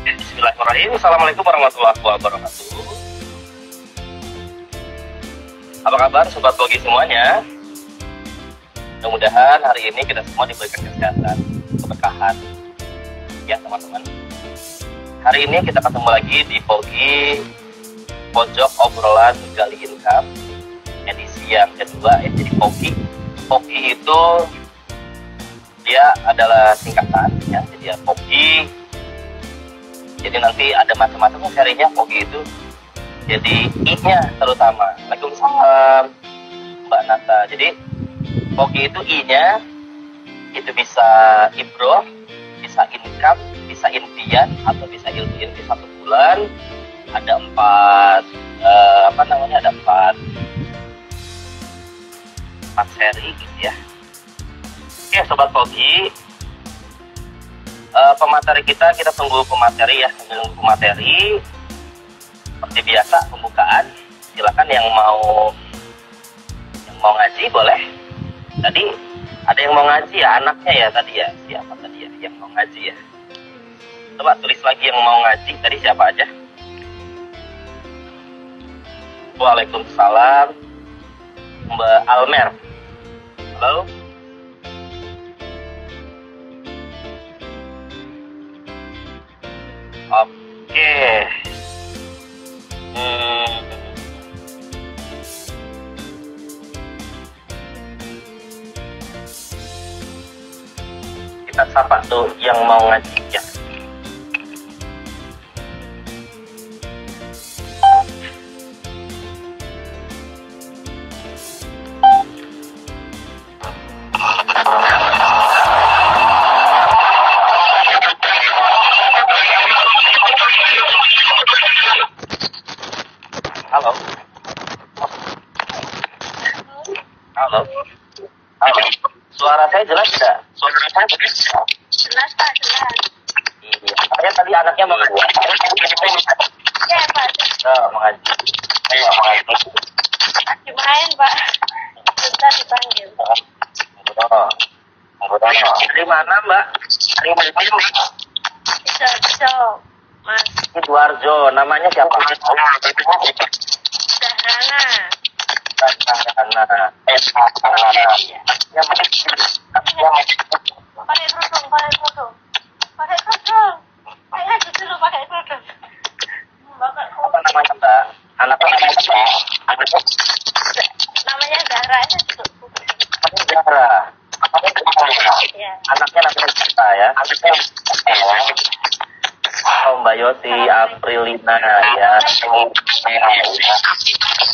Bismillahirrahmanirrahim. Assalamualaikum warahmatullahi wabarakatuh. Apa kabar sobat Bogi semuanya? Mudah-mudahan hari ini kita semua diberikan kesehatan, keberkahan. Ya teman-teman. Hari ini kita ketemu lagi di Bogi Pojok Obrolan Gali Income edisi yang kedua. Jadi Bogi itu dia adalah singkatan ya. Jadi ya Bogi. Jadi nanti ada macam-macam serinya Bogi itu. Jadi I-nya terutama. Waalaikumsalam Mbak Nata. Jadi Bogi itu I-nya itu bisa ibroh, bisa income, bisa impian atau bisa ilmu-ilmu 1 bulan. Ada 4 ada 4 seri gitu ya. Oke sobat Bogi, pemateri kita tunggu pemateri ya, tunggu pemateri. Seperti biasa pembukaan, silakan yang mau ngaji boleh. Tadi ada yang mau ngaji ya, anaknya ya tadi ya, siapa tadi ya yang mau ngaji ya? Coba tulis lagi yang mau ngaji, tadi siapa aja? Waalaikumsalam Mbak Almer. Halo. Oke. Kita sapa tuh yang mau ngaji ya. Halo. Halo. Halo. Suara saya jelas tidak? Suara saya jelas. Jelas Pak, jelas. Iya. Saya tadi anaknya mau ngaji. Ya Pak. Mau ngaji. Lagi main Pak. Bentar dipanggil. Dari mana Mbak? Dari mana? Bisa, Mas. Sidoarjo. Namanya siapa? Zahrana. Zahrana. Yang mana? Pakai kerudung. Pakai aja dulu pakai kerudung. Apa namanya Mbak? Anaknya Namanya Zahra aja dulu. Zahra. Ya. Anaknya namanya kita ya. Oh, Mbak Yoti Aprilina ya.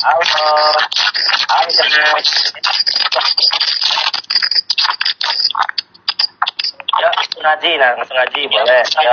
Halo. Ya, langsung ngaji boleh. Ya.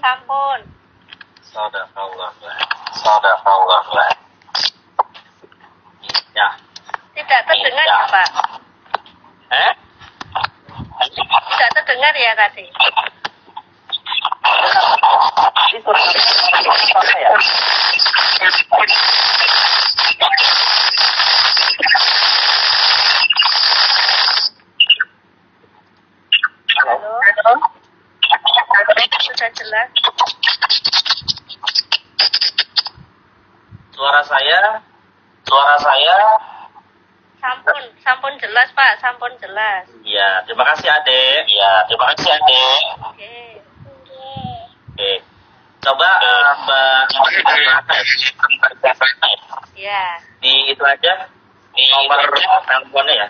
Sampun. Sadaqallah. Ya. Tidak terdengar ya Pak? Tidak terdengar ya tadi? Itu ya. Halo. Sudah jelas. Suara saya Sampun jelas Pak, sampun jelas. Iya, terima kasih Adek. Oke. Oke. Coba Mbak Ya. di itu aja di nomor teleponnya ya.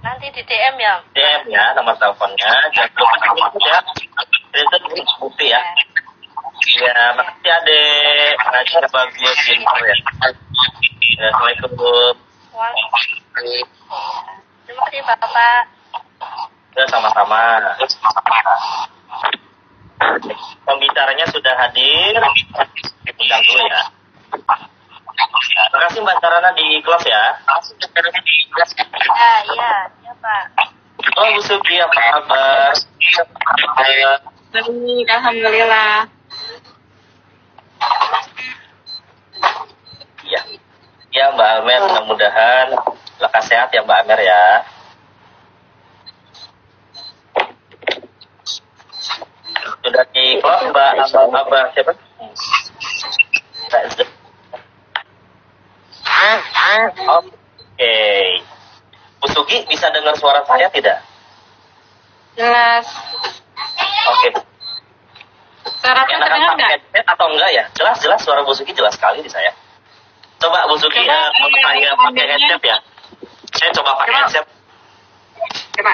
Nanti di DM ya. DM ya, nomor teleponnya. Jangan lupa screenshot ya. Screenshot bukti ya. Ya, makasih adek. Pengajar bagus pintar ya. Ya, assalamualaikum. Terima kasih Bapak. Ya, sama-sama. Pembicaranya sudah hadir. Undang dulu ya. Terima kasih Mbak Sarana di close ya. Iya Pak. Oh, Bu Sugi, apa kabar? Baik, alhamdulillah. Iya. Ya Mbak Amer, mudah-mudahan lekas sehat ya Mbak Amer ya. Sudah di close Mbak Abah siapa? Oke. Bu Sugi bisa dengar suara saya tidak? Jelas. Oke. Suaraku Enakan terdengar pakai nggak? headset atau enggak ya? Jelas suara Bu Sugi jelas sekali di saya. Coba Bu Sugi Coba, saya pakai headset ya. Saya coba pakai Coba. headset. Coba.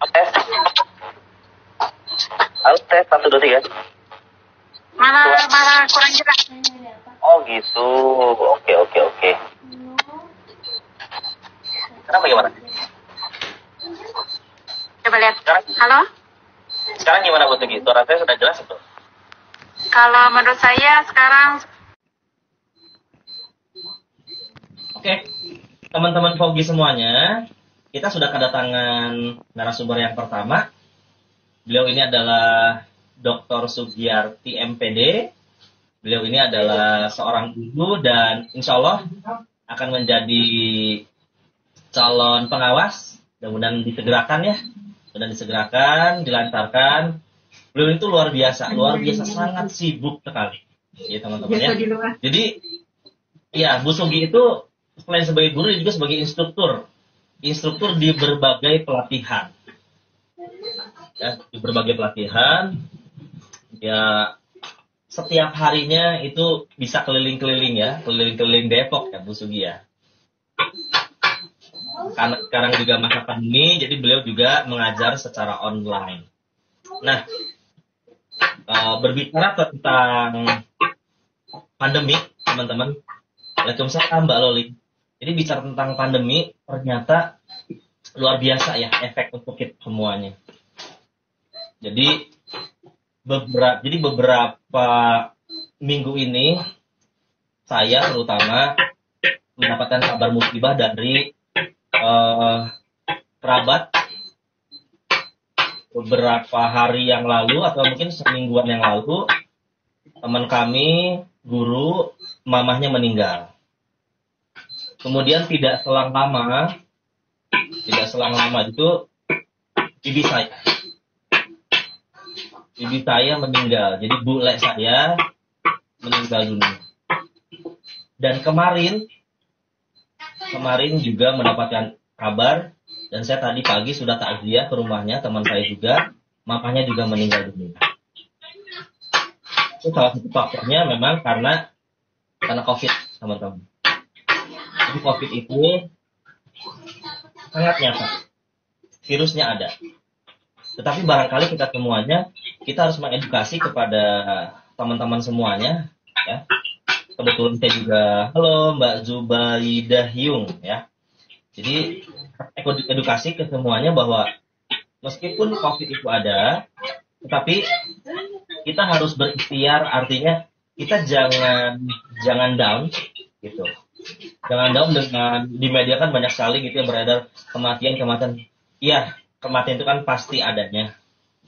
Oke. Halo, tes 1, 2, 3. Malah kurang jelas. Oh gitu. Oke. Kenapa gimana? Coba lihat. Sekarang, Halo? sekarang gimana Bu Sugi? Suara saya sudah jelas itu? Kalau menurut saya sekarang Oke. Teman-teman Fogi semuanya, kita sudah kedatangan narasumber yang pertama. Beliau ini adalah Dr. Sugiyarti MPD. Beliau ini adalah seorang guru dan insya Allah akan menjadi calon pengawas. Mudah-mudahan disegerakan ya. Mudah disegerakan, dilancarkan. Beliau itu luar biasa sangat sibuk sekali. Ya teman-teman ya. Jadi, ya Bu Sugi itu selain sebagai guru dia juga sebagai instruktur di berbagai pelatihan. Ya, di berbagai pelatihan. Ya, setiap harinya itu bisa keliling-keliling ya, keliling-keliling Depok ya Bu Sugi ya. Karena sekarang juga masa pandemi, jadi beliau juga mengajar secara online. Nah, berbicara tentang pandemi, teman-teman. Waalaikumsalam Mbak Loli. Jadi bicara tentang pandemi, ternyata luar biasa ya efek untuk kita semuanya. Jadi beberapa minggu ini saya terutama mendapatkan kabar musibah dari kerabat beberapa hari yang lalu atau mungkin semingguan yang lalu teman kami guru mamahnya meninggal. Kemudian tidak selang lama itu ibu saya meninggal. Jadi bule saya meninggal dunia. Dan kemarin juga mendapatkan kabar dan saya tadi pagi sudah takziah ke rumahnya teman saya juga, mamahnya juga meninggal dunia. Itu salah satu faktornya memang karena COVID, teman-teman. Jadi COVID itu sangat nyata. Virusnya ada. Tetapi barangkali kita semuanya, kita harus mengedukasi kepada teman-teman semuanya. Ya. Kebetulan saya juga, halo Mbak Zubaidah Yung. Ya. Jadi edukasi ke semuanya bahwa meskipun COVID itu ada, tetapi kita harus berikhtiar, artinya kita jangan down gitu. Jangan down dengan di media kan banyak sekali gitu yang beredar kematian. Iya, kematian itu kan pasti adanya.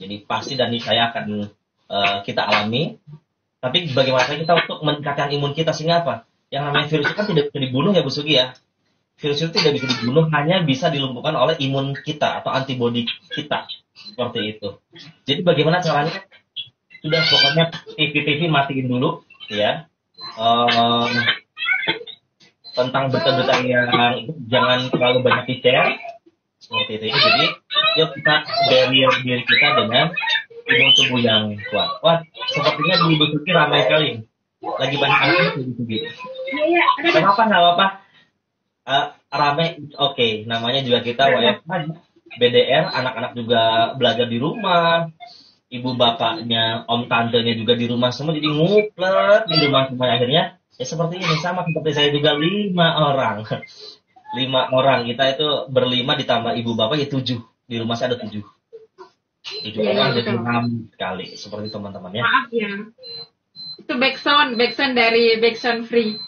Jadi pasti dan saya akan kita alami. Tapi bagaimana kita untuk meningkatkan imun kita sehingga apa? Yang namanya virus itu kan tidak bisa dibunuh ya Bu Sugi ya. Virus itu tidak bisa dibunuh, hanya bisa dilumpuhkan oleh imun kita atau antibodi kita. Seperti itu. Jadi bagaimana caranya? Sudah pokoknya TV matiin dulu ya. Tentang berita-berita yang jangan terlalu banyak di-share seperti itu. Jadi yuk kita barrier diri kita dengan imun tubuh yang kuat. Wah, sepertinya di Bu Sugi ramai sekali. Lagi banyak anak di Bu Sugi. Nggak apa-apa. rame, oke. Namanya juga kita WFH, BDR, anak-anak juga belajar di rumah, ibu bapaknya, om tantenya juga di rumah semua, jadi nguplet di rumah semua. Akhirnya ya seperti ini, sama seperti saya juga 5 orang. 5 orang, kita itu berlima ditambah ibu bapak ya 7. Di rumah saya ada 7. 7 Iya, iya, orang jadi betul. 6 sekali, seperti teman-teman ya. Maaf ya. Itu backsound dari backsound free.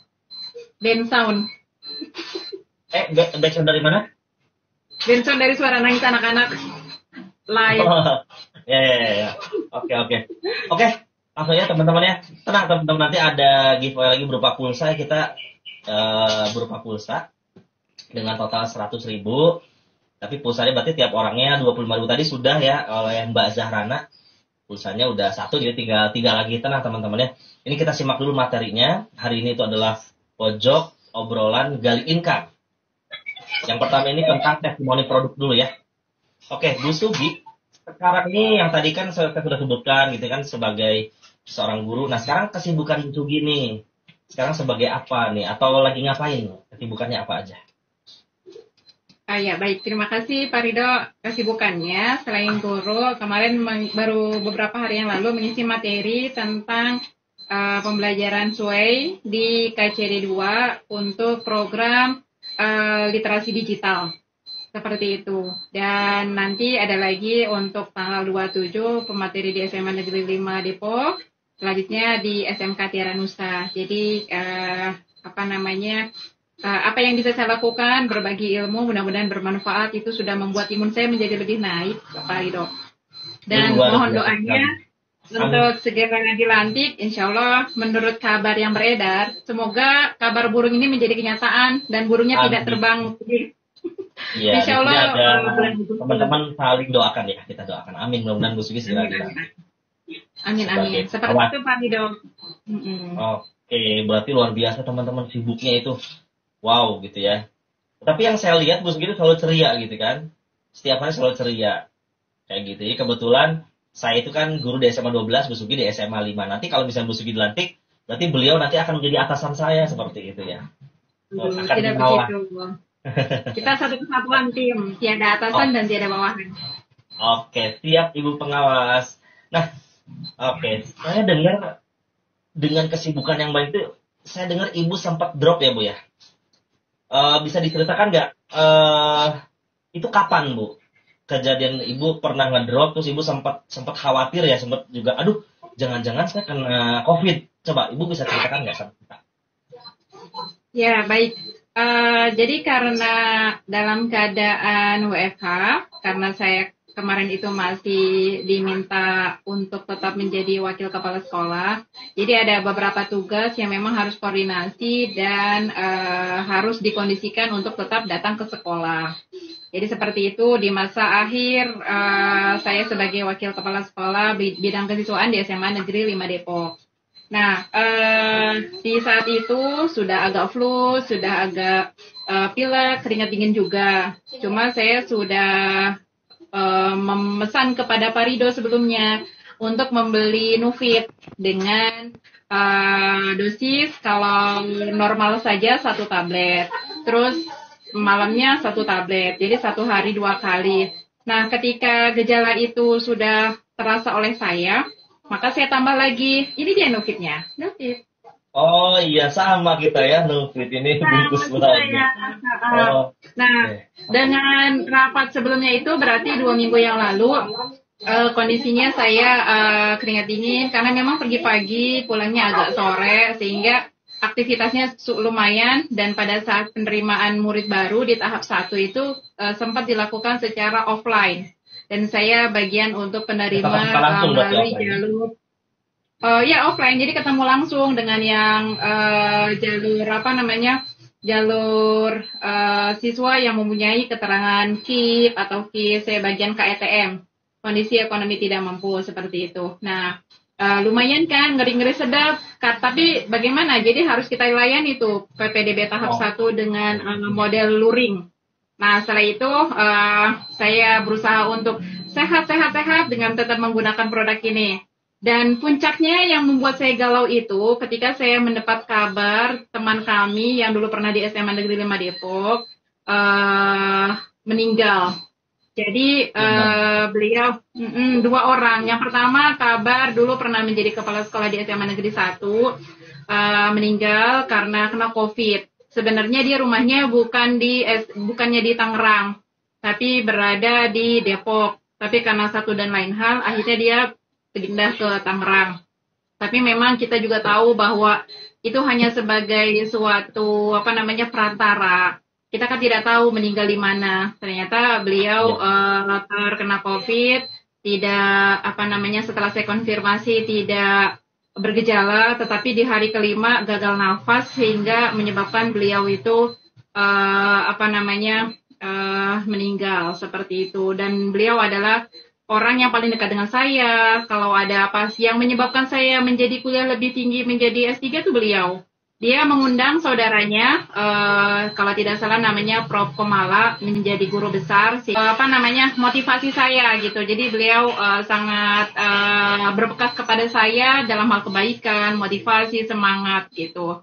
Band sound. Backsound dari mana? Band sound dari suara nangis anak-anak. Live. Ya. Oke, langsung ya teman-teman ya. Tenang teman-teman, nanti ada giveaway lagi berupa pulsa. Kita berupa pulsa dengan total 100.000. Tapi pulsanya berarti tiap orangnya 25.000 tadi sudah ya oleh Mbak Zahrana. Pulsanya udah 1, jadi tinggal 3 lagi. Tenang teman-teman ya. Ini kita simak dulu materinya. Hari ini itu adalah pojok obrolan gali income. Yang pertama ini tentang testimoni produk dulu ya. Oke, Bu Sugi, sekarang ini yang tadi kan saya sudah sebutkan gitu kan sebagai seorang guru. Nah, sekarang kesibukan Bu Sugi nih. Sekarang sebagai apa nih? Atau lagi ngapain? Kesibukannya apa aja? Ya, baik. Terima kasih Pak Ridho. Kesibukannya selain guru, kemarin baru beberapa hari yang lalu mengisi materi tentang pembelajaran SWAY di KCD 2 untuk program literasi digital. Seperti itu. Dan nanti ada lagi untuk tanggal 27 pemateri di SMA Negeri 5 Depok. Selanjutnya di SMK Tiara Nusa. Jadi apa yang bisa saya lakukan, berbagi ilmu, mudah-mudahan bermanfaat, itu sudah membuat imun saya menjadi lebih naik, Pak Ridho. Dan mohon doanya untuk segera dilantik, insya Allah menurut kabar yang beredar, semoga kabar burung ini menjadi kenyataan dan burungnya tidak terbang. Ya, insya Allah teman-teman saling doakan ya, kita doakan. Amin, mudah-mudahan Bu Sugi segera dilantik. Amin. Seperti itu Pak Ridho. Oke, berarti luar biasa teman-teman sibuknya itu. Wow gitu ya. Tapi yang saya lihat Bu Sugi itu selalu ceria gitu kan. Setiap hari selalu ceria. Kayak gitu. Jadi kebetulan saya itu kan guru di SMA 12, Bu Sugi di SMA 5. Nanti kalau misalnya Bu Sugi dilantik, berarti beliau nanti akan menjadi atasan saya seperti itu ya. Tidak begitu. Kita satu kesatuan tim, tiada atasan dan tiada bawahan. Oke, siap Ibu pengawas. Nah, oke, saya dengar dengan kesibukan yang banyak itu, saya dengar Ibu sempat drop ya Bu ya. Bisa diceritakan nggak? Itu kapan Bu? Kejadian Ibu pernah ngedrop, terus Ibu sempat khawatir ya, sempat juga, aduh, jangan-jangan saya kena COVID. Coba Ibu bisa ceritakan nggak sama kita? Ya, baik. Jadi karena dalam keadaan WFH, karena saya kemarin itu masih diminta untuk tetap menjadi wakil kepala sekolah, jadi ada beberapa tugas yang memang harus koordinasi dan harus dikondisikan untuk tetap datang ke sekolah. Jadi seperti itu di masa akhir saya sebagai wakil kepala sekolah bidang kesiswaan di SMA Negeri 5 Depok. Nah, di saat itu sudah agak flu, sudah agak pilek, keringat dingin juga. Cuma saya sudah memesan kepada Pak Ridho sebelumnya untuk membeli Nufit dengan dosis kalau normal saja 1 tablet. Terus malamnya 1 tablet, jadi 1 hari 2 kali. Nah, ketika gejala itu sudah terasa oleh saya, maka saya tambah lagi, ini dia Nufitnya, Nufit. Oh iya, sama kita ya, Nufit ini bungkus lagi. Dengan rapat sebelumnya itu berarti 2 minggu yang lalu, kondisinya saya keringat dingin, karena memang pergi pagi, pulangnya agak sore, sehingga aktivitasnya lumayan, dan pada saat penerimaan murid baru di tahap 1 itu sempat dilakukan secara offline. Dan saya bagian untuk penerima melalui jalur offline, jadi ketemu langsung dengan yang jalur siswa yang mempunyai keterangan KIP atau KIS, saya bagian KETM, kondisi ekonomi tidak mampu, seperti itu. Nah, lumayan kan, ngeri-ngeri sedap, tapi bagaimana? Jadi harus kita layani itu PPDB tahap 1 dengan model luring. Nah, setelah itu saya berusaha untuk sehat dengan tetap menggunakan produk ini. Dan puncaknya yang membuat saya galau itu ketika saya mendapat kabar teman kami yang dulu pernah di SMA Negeri 5 Depok meninggal. Jadi beliau dua orang. Yang pertama kabar dulu pernah menjadi kepala sekolah di SMA Negeri 1, meninggal karena kena COVID. Sebenarnya dia rumahnya bukannya di Tangerang, tapi berada di Depok. Tapi karena satu dan lain hal, akhirnya dia pindah ke Tangerang. Tapi memang kita juga tahu bahwa itu hanya sebagai suatu perantara. Kita kan tidak tahu meninggal di mana. Ternyata beliau terkena COVID, tidak setelah saya konfirmasi tidak bergejala, tetapi di hari kelima gagal nafas sehingga menyebabkan beliau itu meninggal seperti itu. Dan beliau adalah orang yang paling dekat dengan saya. Kalau ada apa yang menyebabkan saya menjadi kuliah lebih tinggi menjadi S3 itu beliau. Dia mengundang saudaranya, kalau tidak salah namanya Prof. Komala, menjadi guru besar. Motivasi saya gitu. Jadi beliau sangat berbekas kepada saya dalam hal kebaikan, motivasi, semangat gitu.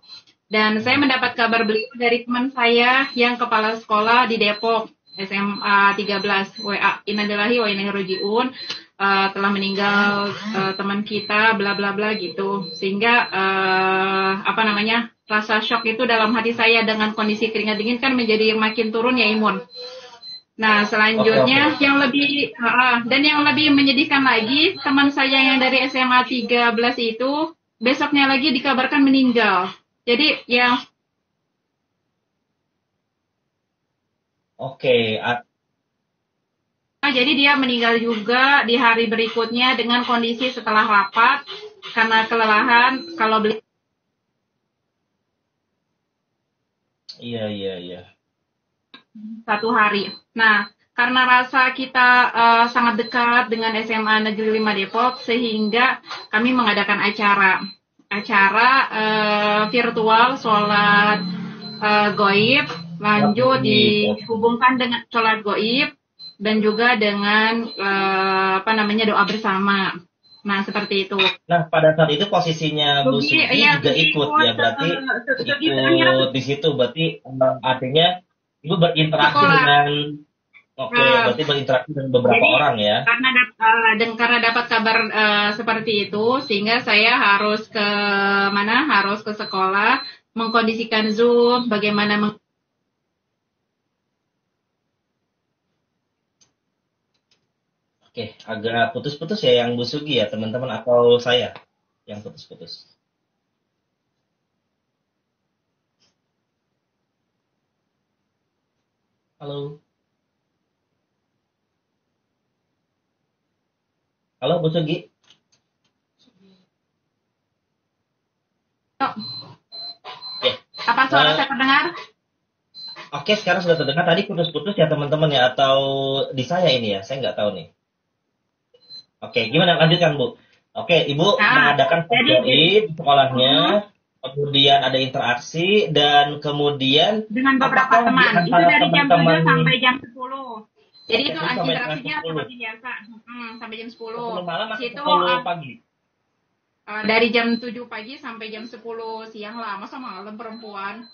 Dan saya mendapat kabar beliau dari teman saya yang kepala sekolah di Depok, SMA 13, WA, innalillahi wa inna ilaihi raji'un, telah meninggal teman kita, bla bla bla gitu. Sehingga rasa shock itu dalam hati saya dengan kondisi keringat dingin kan menjadi makin turun ya imun. Nah selanjutnya yang lebih dan yang lebih menyedihkan lagi, teman saya yang dari SMA 13 itu besoknya lagi dikabarkan meninggal. Jadi yang jadi dia meninggal juga di hari berikutnya dengan kondisi setelah rapat karena kelelahan. Kalau beli Iya. satu hari. Nah, karena rasa kita sangat dekat dengan SMA Negeri 5 Depok, sehingga kami mengadakan acara virtual sholat goib, lanjut dihubungkan dengan sholat goib dan juga dengan doa bersama. Nah seperti itu. Nah pada saat itu posisinya Bu Sugi juga ikut ya, berarti ikut di situ, berarti artinya Ibu berinteraksi dengan berarti berinteraksi dengan beberapa orang ya. Karena dapat kabar seperti itu, sehingga saya harus ke sekolah, mengkondisikan Zoom, bagaimana agak putus-putus ya yang Bu Sugi ya teman-teman, atau saya yang putus-putus? Halo Bu Sugi. Apa suara saya terdengar? Oke, sekarang sudah terdengar. Tadi putus-putus ya teman-teman ya, atau di saya ini ya, saya nggak tahu nih. Oke, gimana, lanjutkan Bu. Oke, Ibu mengadakan di sekolahnya, kemudian ada interaksi, dan kemudian dengan beberapa teman, itu dari jam 7 sampai jam 10. Jadi itu interaksinya seperti biasa, sampai jam 10. 10 malam atau Situ 10 pagi? Dari jam 7 pagi sampai jam 10 siang lah, masa malam perempuan.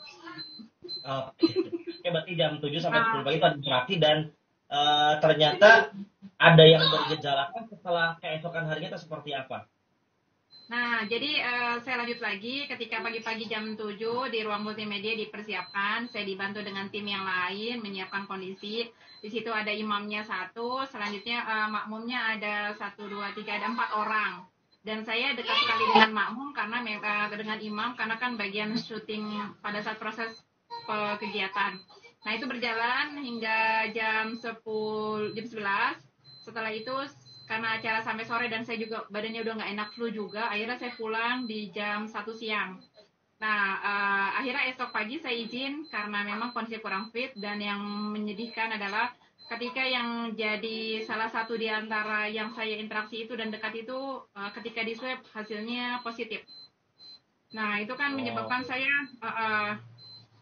Oke, berarti jam 7 sampai 10 pagi itu ada interaksi, dan ternyata ada yang bergejala kan setelah keesokan harinya atau seperti apa? Nah, jadi saya lanjut lagi, ketika pagi-pagi jam 7 di ruang multimedia dipersiapkan, saya dibantu dengan tim yang lain menyiapkan kondisi. Di situ ada imamnya satu, selanjutnya makmumnya ada 1, 2, 3, ada 4 orang. Dan saya dekat sekali dengan makmum karena dengan imam, karena kan bagian syuting pada saat proses kegiatan. Nah, itu berjalan hingga jam 11. Setelah itu karena acara sampai sore dan saya juga badannya udah nggak enak, flu juga, akhirnya saya pulang di jam 1 siang. Nah, akhirnya esok pagi saya izin karena memang kondisi kurang fit, dan yang menyedihkan adalah ketika yang jadi salah satu di antara yang saya interaksi itu dan dekat itu, ketika di swab hasilnya positif. Nah, itu kan menyebabkan saya,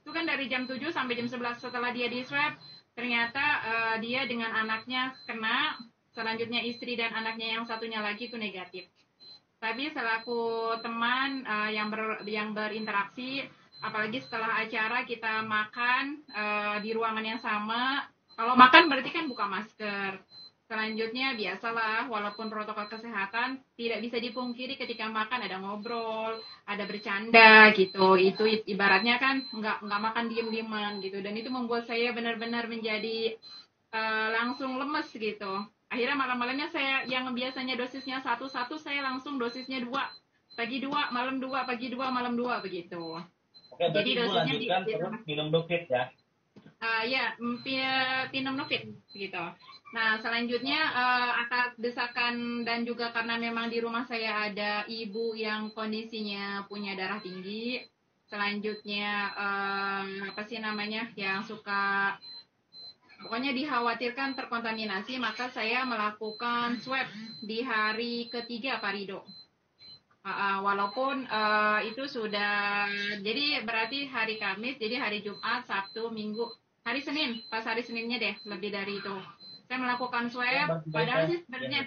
itu kan dari jam 7 sampai jam 11 setelah dia di swab, ternyata dia dengan anaknya kena, selanjutnya istri dan anaknya yang satunya lagi itu negatif. Tapi selaku teman yang berinteraksi, apalagi setelah acara kita makan di ruangan yang sama. Kalau makan berarti kan buka masker. Selanjutnya biasalah, walaupun protokol kesehatan tidak bisa dipungkiri ketika makan ada ngobrol, ada bercanda gitu. Itu ibaratnya kan nggak makan diem-dieman gitu. Dan itu membuat saya benar-benar menjadi langsung lemes gitu. Akhirnya malam-malamnya saya yang biasanya dosisnya satu, saya langsung dosisnya 2. Pagi 2, malam 2, pagi 2, malam 2 begitu. Oke, Jadi berarti Ibu dosisnya lanjutkan terus minum Nufit ya. ya, Pinomnofit gitu. Nah, selanjutnya atas desakan dan juga karena memang di rumah saya ada ibu yang kondisinya punya darah tinggi. Selanjutnya apa sih namanya yang suka pokoknya dikhawatirkan terkontaminasi, maka saya melakukan swab di hari ketiga Pak Rido. Walaupun itu sudah, jadi berarti hari Kamis, jadi hari Jumat, Sabtu, Minggu, hari Senin, pas hari Seninnya deh, lebih dari itu. Saya melakukan swab, padahal sih sebenarnya.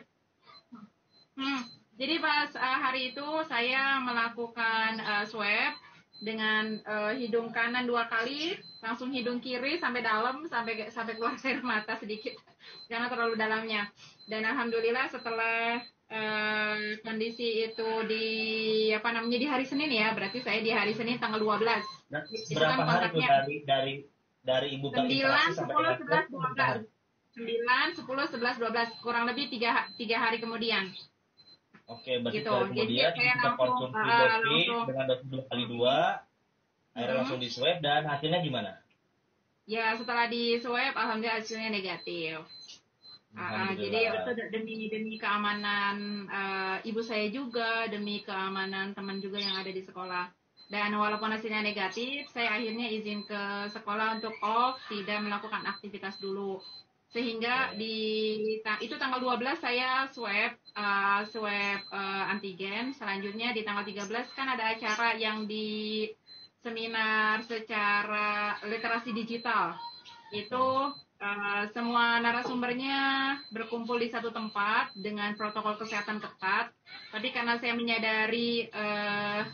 Jadi pas hari itu saya melakukan swab dengan hidung kanan 2 kali, langsung hidung kiri sampai dalam, sampai keluar air mata sedikit, karena terlalu dalamnya. Dan alhamdulillah setelah kondisi itu di hari Senin ya, berarti saya di hari Senin tanggal 12. Nah, Itu berapa kan hari itu kontaknya dari Ibu 9, berinteraksi sampai 10, dengan 11, 12. 9, 10, 11, 12, kurang lebih 3 hari kemudian. Oke, berarti Gitu. dari kemudian Jadi saya kita langsung konsumsi Nufit dengan dosis 2 kali 2, akhirnya langsung di swab dan hasilnya gimana? Ya, setelah di swab alhamdulillah hasilnya negatif. Jadi itu demi keamanan ibu saya juga, demi keamanan teman juga yang ada di sekolah. Dan walaupun hasilnya negatif, saya akhirnya izin ke sekolah untuk off, tidak melakukan aktivitas dulu. Sehingga itu tanggal 12 saya swab antigen. Selanjutnya di tanggal 13 kan ada acara yang di seminar secara literasi digital. Itu semua narasumbernya berkumpul di satu tempat dengan protokol kesehatan ketat. Tapi karena saya menyadari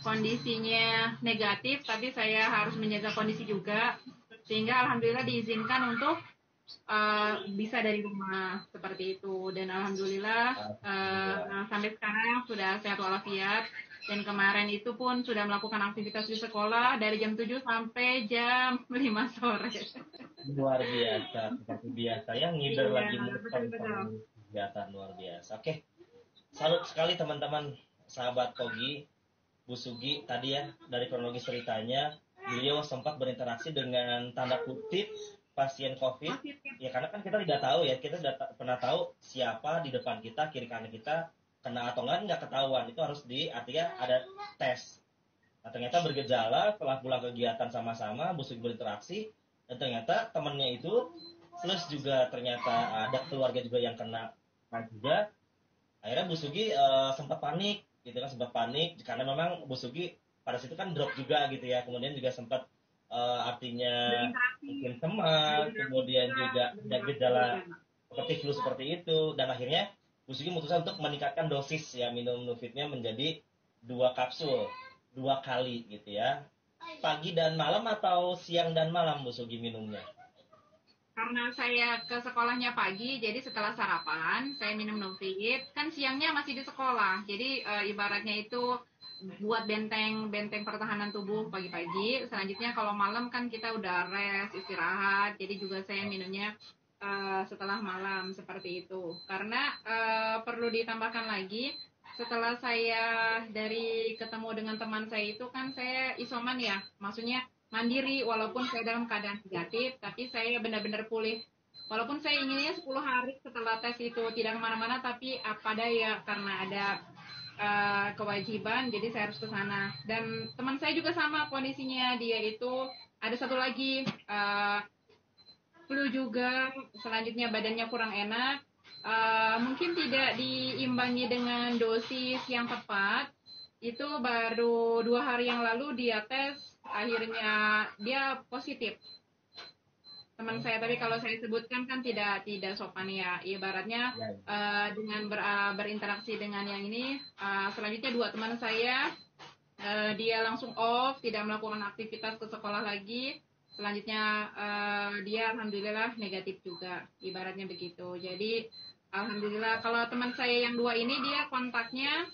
kondisinya negatif, tapi saya harus menjaga kondisi juga, sehingga alhamdulillah diizinkan untuk bisa dari rumah seperti itu. Dan alhamdulillah sampai sekarang sudah sehat walafiat. Dan kemarin itu pun sudah melakukan aktivitas di sekolah dari jam 7 sampai jam 5 sore. Luar biasa, seperti biasa ya, ngider lagi kegiatan luar biasa. Oke, salut sekali teman-teman sahabat Pogi, Bu Sugi tadi ya, dari kronologis ceritanya, beliau sempat berinteraksi dengan tanda kutip pasien COVID, ya karena kan kita tidak tahu ya, kita tidak pernah tahu siapa di depan kita, kiri kanan kita, kena atau nggak ketahuan, itu harus artinya ada tes. Nah ternyata bergejala setelah pulang kegiatan sama-sama, Bu Sugi berinteraksi, dan ternyata temannya itu plus juga ternyata ada keluarga juga yang kena juga. Akhirnya Bu Sugi sempat panik gitu kan, karena memang Bu Sugi pada situ kan drop juga gitu ya, kemudian juga sempat artinya mungkin cemas, kemudian juga ada gejala seperti flu seperti itu, dan akhirnya Bu Sugi memutuskan untuk meningkatkan dosis ya minum Nufitnya menjadi 2 kapsul 2 kali gitu ya. Pagi dan malam atau siang dan malam Bu Sugi minumnya? Karena saya ke sekolahnya pagi, jadi setelah sarapan saya minum Nufit. Kan siangnya masih di sekolah, jadi ibaratnya itu buat benteng pertahanan tubuh pagi-pagi. Selanjutnya kalau malam kan kita udah rest, istirahat, jadi juga saya minumnya setelah malam seperti itu. Karena perlu ditambahkan lagi, setelah saya dari ketemu dengan teman saya itu kan saya isoman ya, maksudnya mandiri, walaupun saya dalam keadaan negatif, tapi saya benar-benar pulih. Walaupun saya inginnya 10 hari setelah tes itu tidak kemana-mana, tapi apa daya karena ada kewajiban, jadi saya harus ke sana. Dan teman saya juga sama kondisinya, dia itu ada satu lagi flu juga, selanjutnya badannya kurang enak. Mungkin tidak diimbangi dengan dosis yang tepat. Itu baru 2 hari yang lalu dia tes, akhirnya dia positif teman saya, tapi kalau saya sebutkan kan tidak sopan ya, ibaratnya dengan berinteraksi dengan yang ini. Selanjutnya 2 teman saya dia langsung off, tidak melakukan aktivitas ke sekolah lagi. Selanjutnya dia alhamdulillah negatif juga, ibaratnya begitu. Jadi alhamdulillah kalau teman saya yang 2 ini dia kontaknya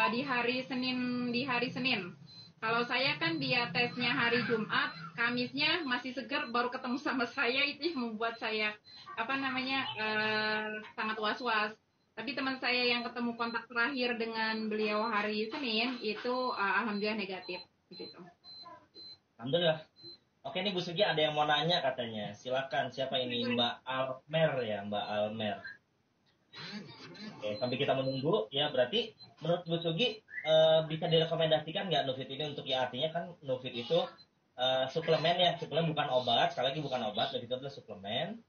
di hari Senin. Kalau saya kan dia tesnya hari Jumat, Kamisnya masih segar baru ketemu sama saya, itu yang membuat saya sangat was-was. Tapi teman saya yang ketemu kontak terakhir dengan beliau hari Senin itu alhamdulillah negatif gitu. Alhamdulillah. Oke, ini Bu Sugi ada yang mau nanya katanya. Silakan, siapa ini? Mbak Almer ya, Mbak Almer. Oke, sambil kita menunggu ya, berarti menurut Bu Sugi bisa direkomendasikan nggak Nufit ini untuk, ya artinya kan Nufit itu suplemen ya, suplemen bukan obat, sekali lagi bukan obat, Nufit itu adalah suplemen.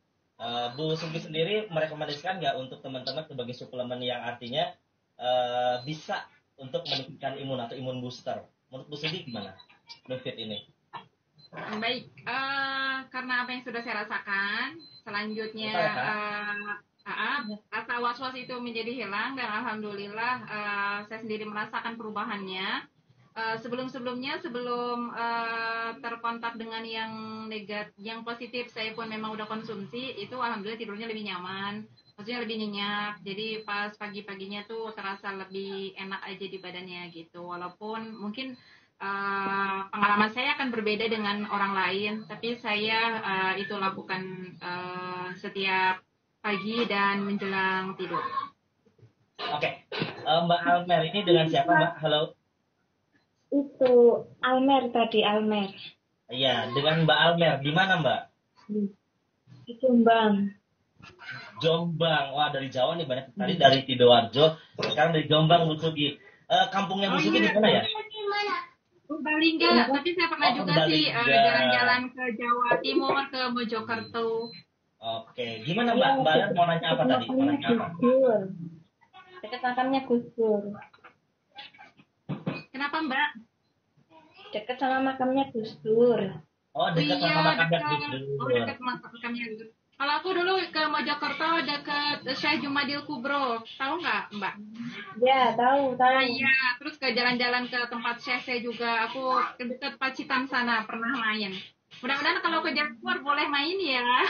Bu Sugi sendiri merekomendasikan nggak untuk teman-teman sebagai suplemen yang artinya bisa untuk meningkatkan imun atau imun booster? Menurut Bu Sugi gimana Nufit ini? Baik, karena apa yang sudah saya rasakan, selanjutnya rasa was-was itu menjadi hilang dan alhamdulillah saya sendiri merasakan perubahannya. Sebelum-sebelumnya sebelum terkontak dengan yang negatif, yang positif, saya pun memang udah konsumsi, itu alhamdulillah tidurnya lebih nyaman, maksudnya lebih nyenyak. Jadi pas pagi-paginya tuh terasa lebih enak aja di badannya gitu. Walaupun mungkin pengalaman saya akan berbeda dengan orang lain, tapi saya itu lakukan setiap pagi dan menjelang tidur. Oke. Mbak Almer ini dengan siapa, Mbak? Halo. Itu Almer tadi, Almer. Iya, dengan Mbak Almer. Di mana, Mbak? Di Jombang. Jombang. Wah, dari Jawa nih banyak. Tadi dari Sidoarjo, sekarang dari Jombang, Bu Sugi. Kampungnya Bu Sugi di mana ya? Purbalingga, tapi saya pernah juga sih jalan-jalan ke Jawa Timur, ke Mojokerto. Oke, gimana Mbak? Mbak Almer mau nanya apa tadi? Mau nanya apa? Dekat makamnya Gus Dur. Kenapa Mbak? Dekat sama makamnya Gus Dur. Oh, dekat sama makamnya Gus Dur. Oh, dekat makamnya Gus Dur. Kalau aku dulu ke Mojokerto dekat Syekh Jumadil Kubro, tahu nggak Mbak? Ya, tahu. Iya, terus ke jalan-jalan ke tempat Syekh juga, aku ke dekat Pacitan sana pernah main. Mudah-mudahan kalau ke Jawa boleh main ya.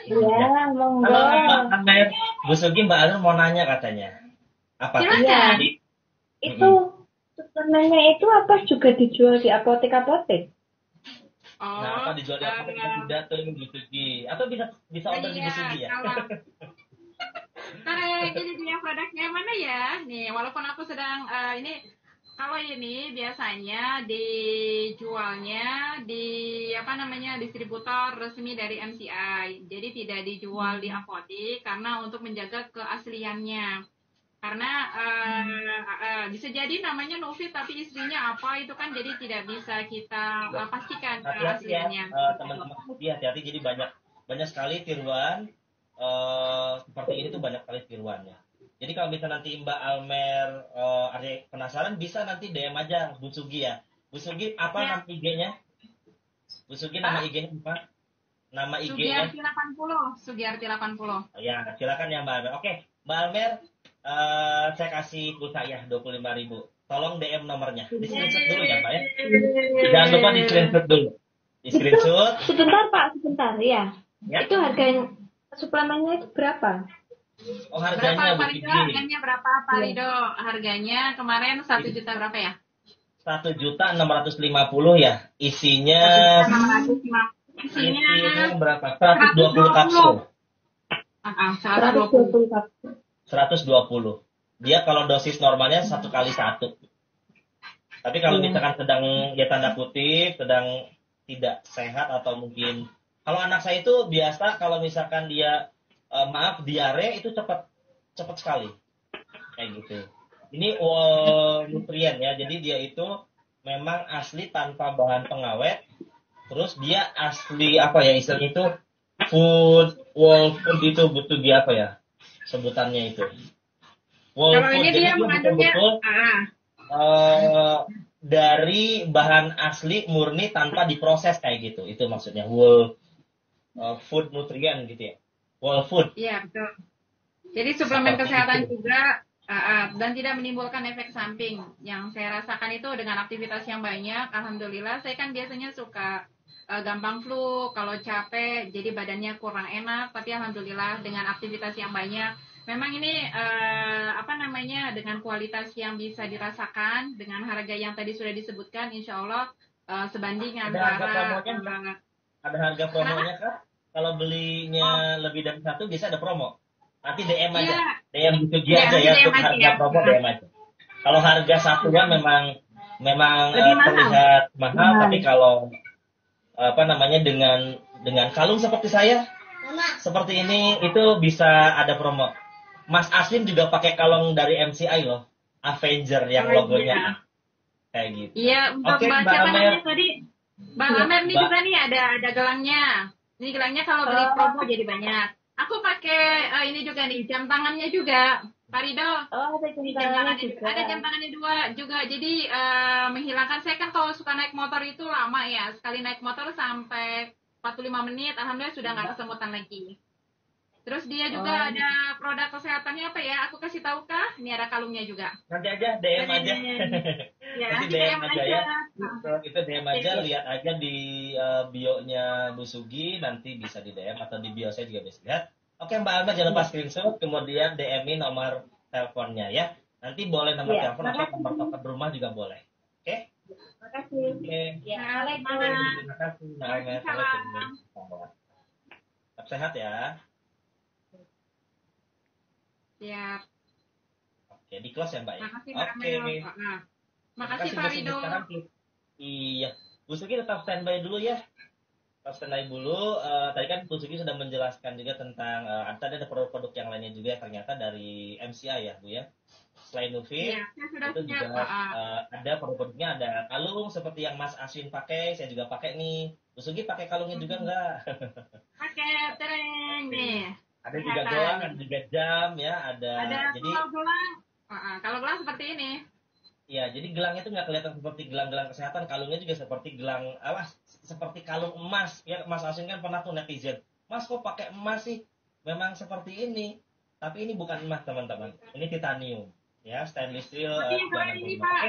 Iya, monggo. Halo Mbak Almer, Bu Sugi, Mbak Almer mau nanya katanya. Apa? Silakan. Itu suplemennya itu apa juga dijual di apotek-apotek? Oh, Nah, apa dijual di apotek tidak tuh Bu Sugi? Atau bisa order di Bu Sugi ya? Jadi dia produknya mana ya? Nih, walaupun aku sedang kalau ini biasanya dijualnya di distributor resmi dari MCI. Jadi tidak dijual di apotek karena untuk menjaga keasliannya. Karena bisa jadi namanya Nufit tapi istrinya apa itu kan jadi tidak bisa kita pastikan keasliannya. Teman-teman hati-hati, jadi banyak sekali tiruan seperti ini tuh, banyak sekali tiruannya. Jadi kalau bisa nanti Mbak Almer ada penasaran, bisa nanti DM aja Bu Sugi ya. Bu Sugi apa nama IG-nya? Bu Sugi nama IG-nya apa? Nama IG-nya? Sugiarti 80. Ya, silakan ya Mbak Almer. Oke, Mbak Almer, saya kasih pulsa ya 25.000. Tolong DM nomornya. Di screenshot dulu ya Pak ya. Jangan lupa di screenshot dulu. Di screenshot. Sebentar Pak, sebentar ya. Ya. Itu harganya suplemennya itu berapa? Oh, harganya berapa Pak Rido? Harganya berapa Pak Rido? Harganya kemarin 1 juta berapa ya? 1.650 ya. Isinya berapa? 120 kapsul. 120 kapsul. 120. Dia kalau dosis normalnya 1 kali 1. Tapi kalau misalkan sedang ya tanda kutip sedang tidak sehat atau mungkin kalau anak saya itu biasa kalau misalkan dia diare itu cepat sekali kayak gitu. Ini nutrien ya, jadi dia itu memang asli tanpa bahan pengawet. Terus dia asli apa ya istilahnya itu whole food itu butuh dia apa ya sebutannya itu. Whole kalau food, ini dia mengandungnya dari bahan asli murni tanpa diproses kayak gitu. Itu maksudnya whole food nutrien gitu ya. Whole food. Iya betul. Jadi suplemen kesehatan juga Dan tidak menimbulkan efek samping. Yang saya rasakan itu dengan aktivitas yang banyak, alhamdulillah. Saya kan biasanya suka gampang flu, kalau capek, jadi badannya kurang enak. Tapi alhamdulillah dengan aktivitas yang banyak, memang ini dengan kualitas yang bisa dirasakan, dengan harga yang tadi sudah disebutkan, insya Allah sebanding Ada harga antara promonya nggak? Ada harga promonya kah? Kalau belinya lebih dari satu bisa ada promo. Nanti DM aja. DM Busugi Ya, aja nanti ya DM untuk aja harga ya. promo DM aja. Kalau harga satuan memang Lebih mahal. terlihat mahal, tapi kalau dengan kalung seperti saya, seperti ini itu bisa ada promo. Mas Aswin juga pakai kalung dari MCI loh, Avenger yang logonya kayak gitu. Iya, untuk Oke, Mbak Mbak siapa Amer. namanya tadi? Bang Amer ini juga nih ada gelangnya. Ini gelangnya kalau beli promo jadi banyak. Aku pakai ini juga nih, jam tangannya juga. Pak Rido. Oh, ada Ini jam tangannya juga. ada jam tangannya dua juga. Jadi menghilangkan, saya kan kalau suka naik motor itu lama ya. Sekali naik motor sampai 45 menit, alhamdulillah sudah nggak kesemutan lagi. Terus dia juga ada produk kesehatannya apa ya? Aku kasih tahu kah? Ini ada kalungnya juga. Nanti aja DM aja. Ya, Nanti DM aja ya. Itu DM aja, lihat aja di bio-nya Bu Sugi, nanti bisa di DM atau di bio saya juga bisa lihat. Oke, Mbak Alma jangan lupa screenshot, kemudian DM-in nomor teleponnya ya. Nanti boleh nomor telepon atau nomor telepon rumah juga boleh. Oke? Terima kasih. Oke. Ya, Terima kasih, Mbak Alma. Tetap sehat ya. Ya. Oke, di close ya Mbak ya. Makasih Mbak Oke. Amel. Makasih Pak Rido. Iya, Bu Sugi tetap standby dulu ya. Tetap standby dulu. Tadi kan Bu Sugi sudah menjelaskan juga tentang tadi ada produk-produk yang lainnya juga ternyata dari MCI ya Bu ya. Selain Nufit, itu juga ada produk-produknya, ada kalung seperti yang Mas Aswin pakai, saya juga pakai nih. Bu Sugi pakai kalungnya juga enggak? Pakai tereng nih. Ada juga gelang, ada juga jam ya, ada jadi gelang. Kalau gelang seperti ini. Ya, jadi gelangnya itu nggak kelihatan seperti gelang-gelang kesehatan, kalungnya juga seperti gelang seperti kalung emas. Ya, Mas Asin kan pernah tuh netizen, Mas kok pakai emas sih? Memang seperti ini, tapi ini bukan emas teman-teman, ini titanium, ya stainless steel. Tapi yang keren ini Pak.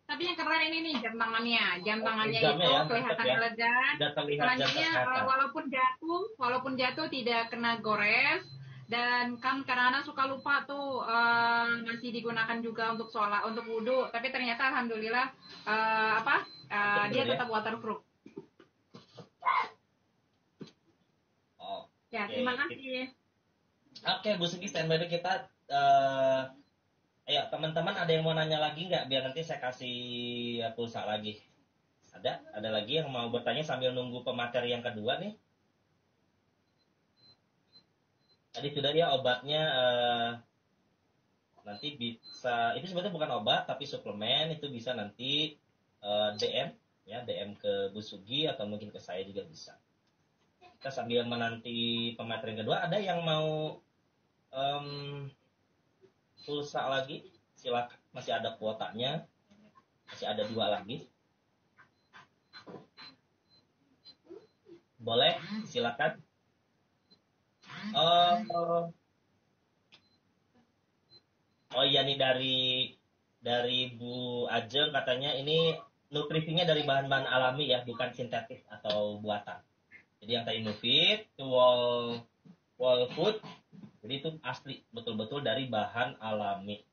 Tapi yang keren ini nih jam tangannya itu ya, kelihatan elegan. Selanjutnya walaupun jatuh tidak kena gores. Dan kan kadang-kadang suka lupa tuh masih digunakan juga untuk wudhu, tapi ternyata alhamdulillah dia tetap waterproof. Ya, terima kasih. Oke, Bu Sugi standby kita. Ayo teman-teman, ada yang mau nanya lagi nggak? Biar nanti saya kasih pulsa lagi. Ada lagi yang mau bertanya sambil nunggu pemateri yang kedua nih? Tadi sudah ya obatnya, nanti bisa, itu sebenarnya bukan obat tapi suplemen, itu bisa nanti DM ke Bu Sugi atau mungkin ke saya juga bisa. Kita sambil menanti pemateri kedua, ada yang mau pulsa lagi? Silakan, masih ada kuotanya, masih ada 2 lagi. Boleh, silakan. Oh iya nih dari Bu Ajeng katanya ini nutrisinya dari bahan-bahan alami ya, bukan sintetis atau buatan. Jadi yang tadi Nufit itu wall food, jadi itu asli betul-betul dari bahan alami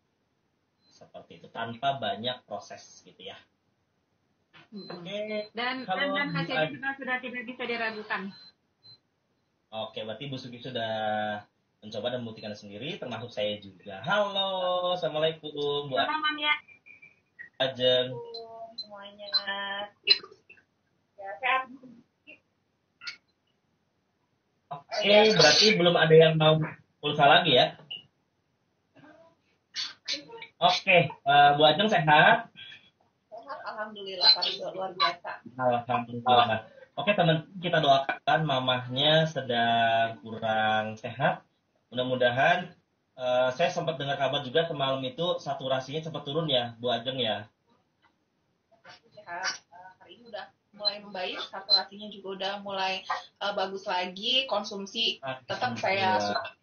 seperti itu tanpa banyak proses gitu ya. Oke. Dan hasilnya juga sudah tidak bisa diragukan. Oke, berarti Bu Sugi sudah mencoba dan membuktikan sendiri, termasuk saya juga. Halo, assalamualaikum Bu Ajeng. Semuanya. Ya, sehat. Oke, berarti belum ada yang mau pulsa lagi ya? Oke, Bu Ajeng sehat? Sehat, alhamdulillah, Pak Rido, luar biasa. Alhamdulillah. Oke teman, kita doakan mamahnya sedang kurang sehat. Mudah-mudahan, saya sempat dengar kabar juga semalam itu saturasinya sempat turun ya, Bu Ajeng ya. Sehat, hari ini udah mulai membaik, saturasinya juga udah mulai bagus lagi. Konsumsi tetap saya suka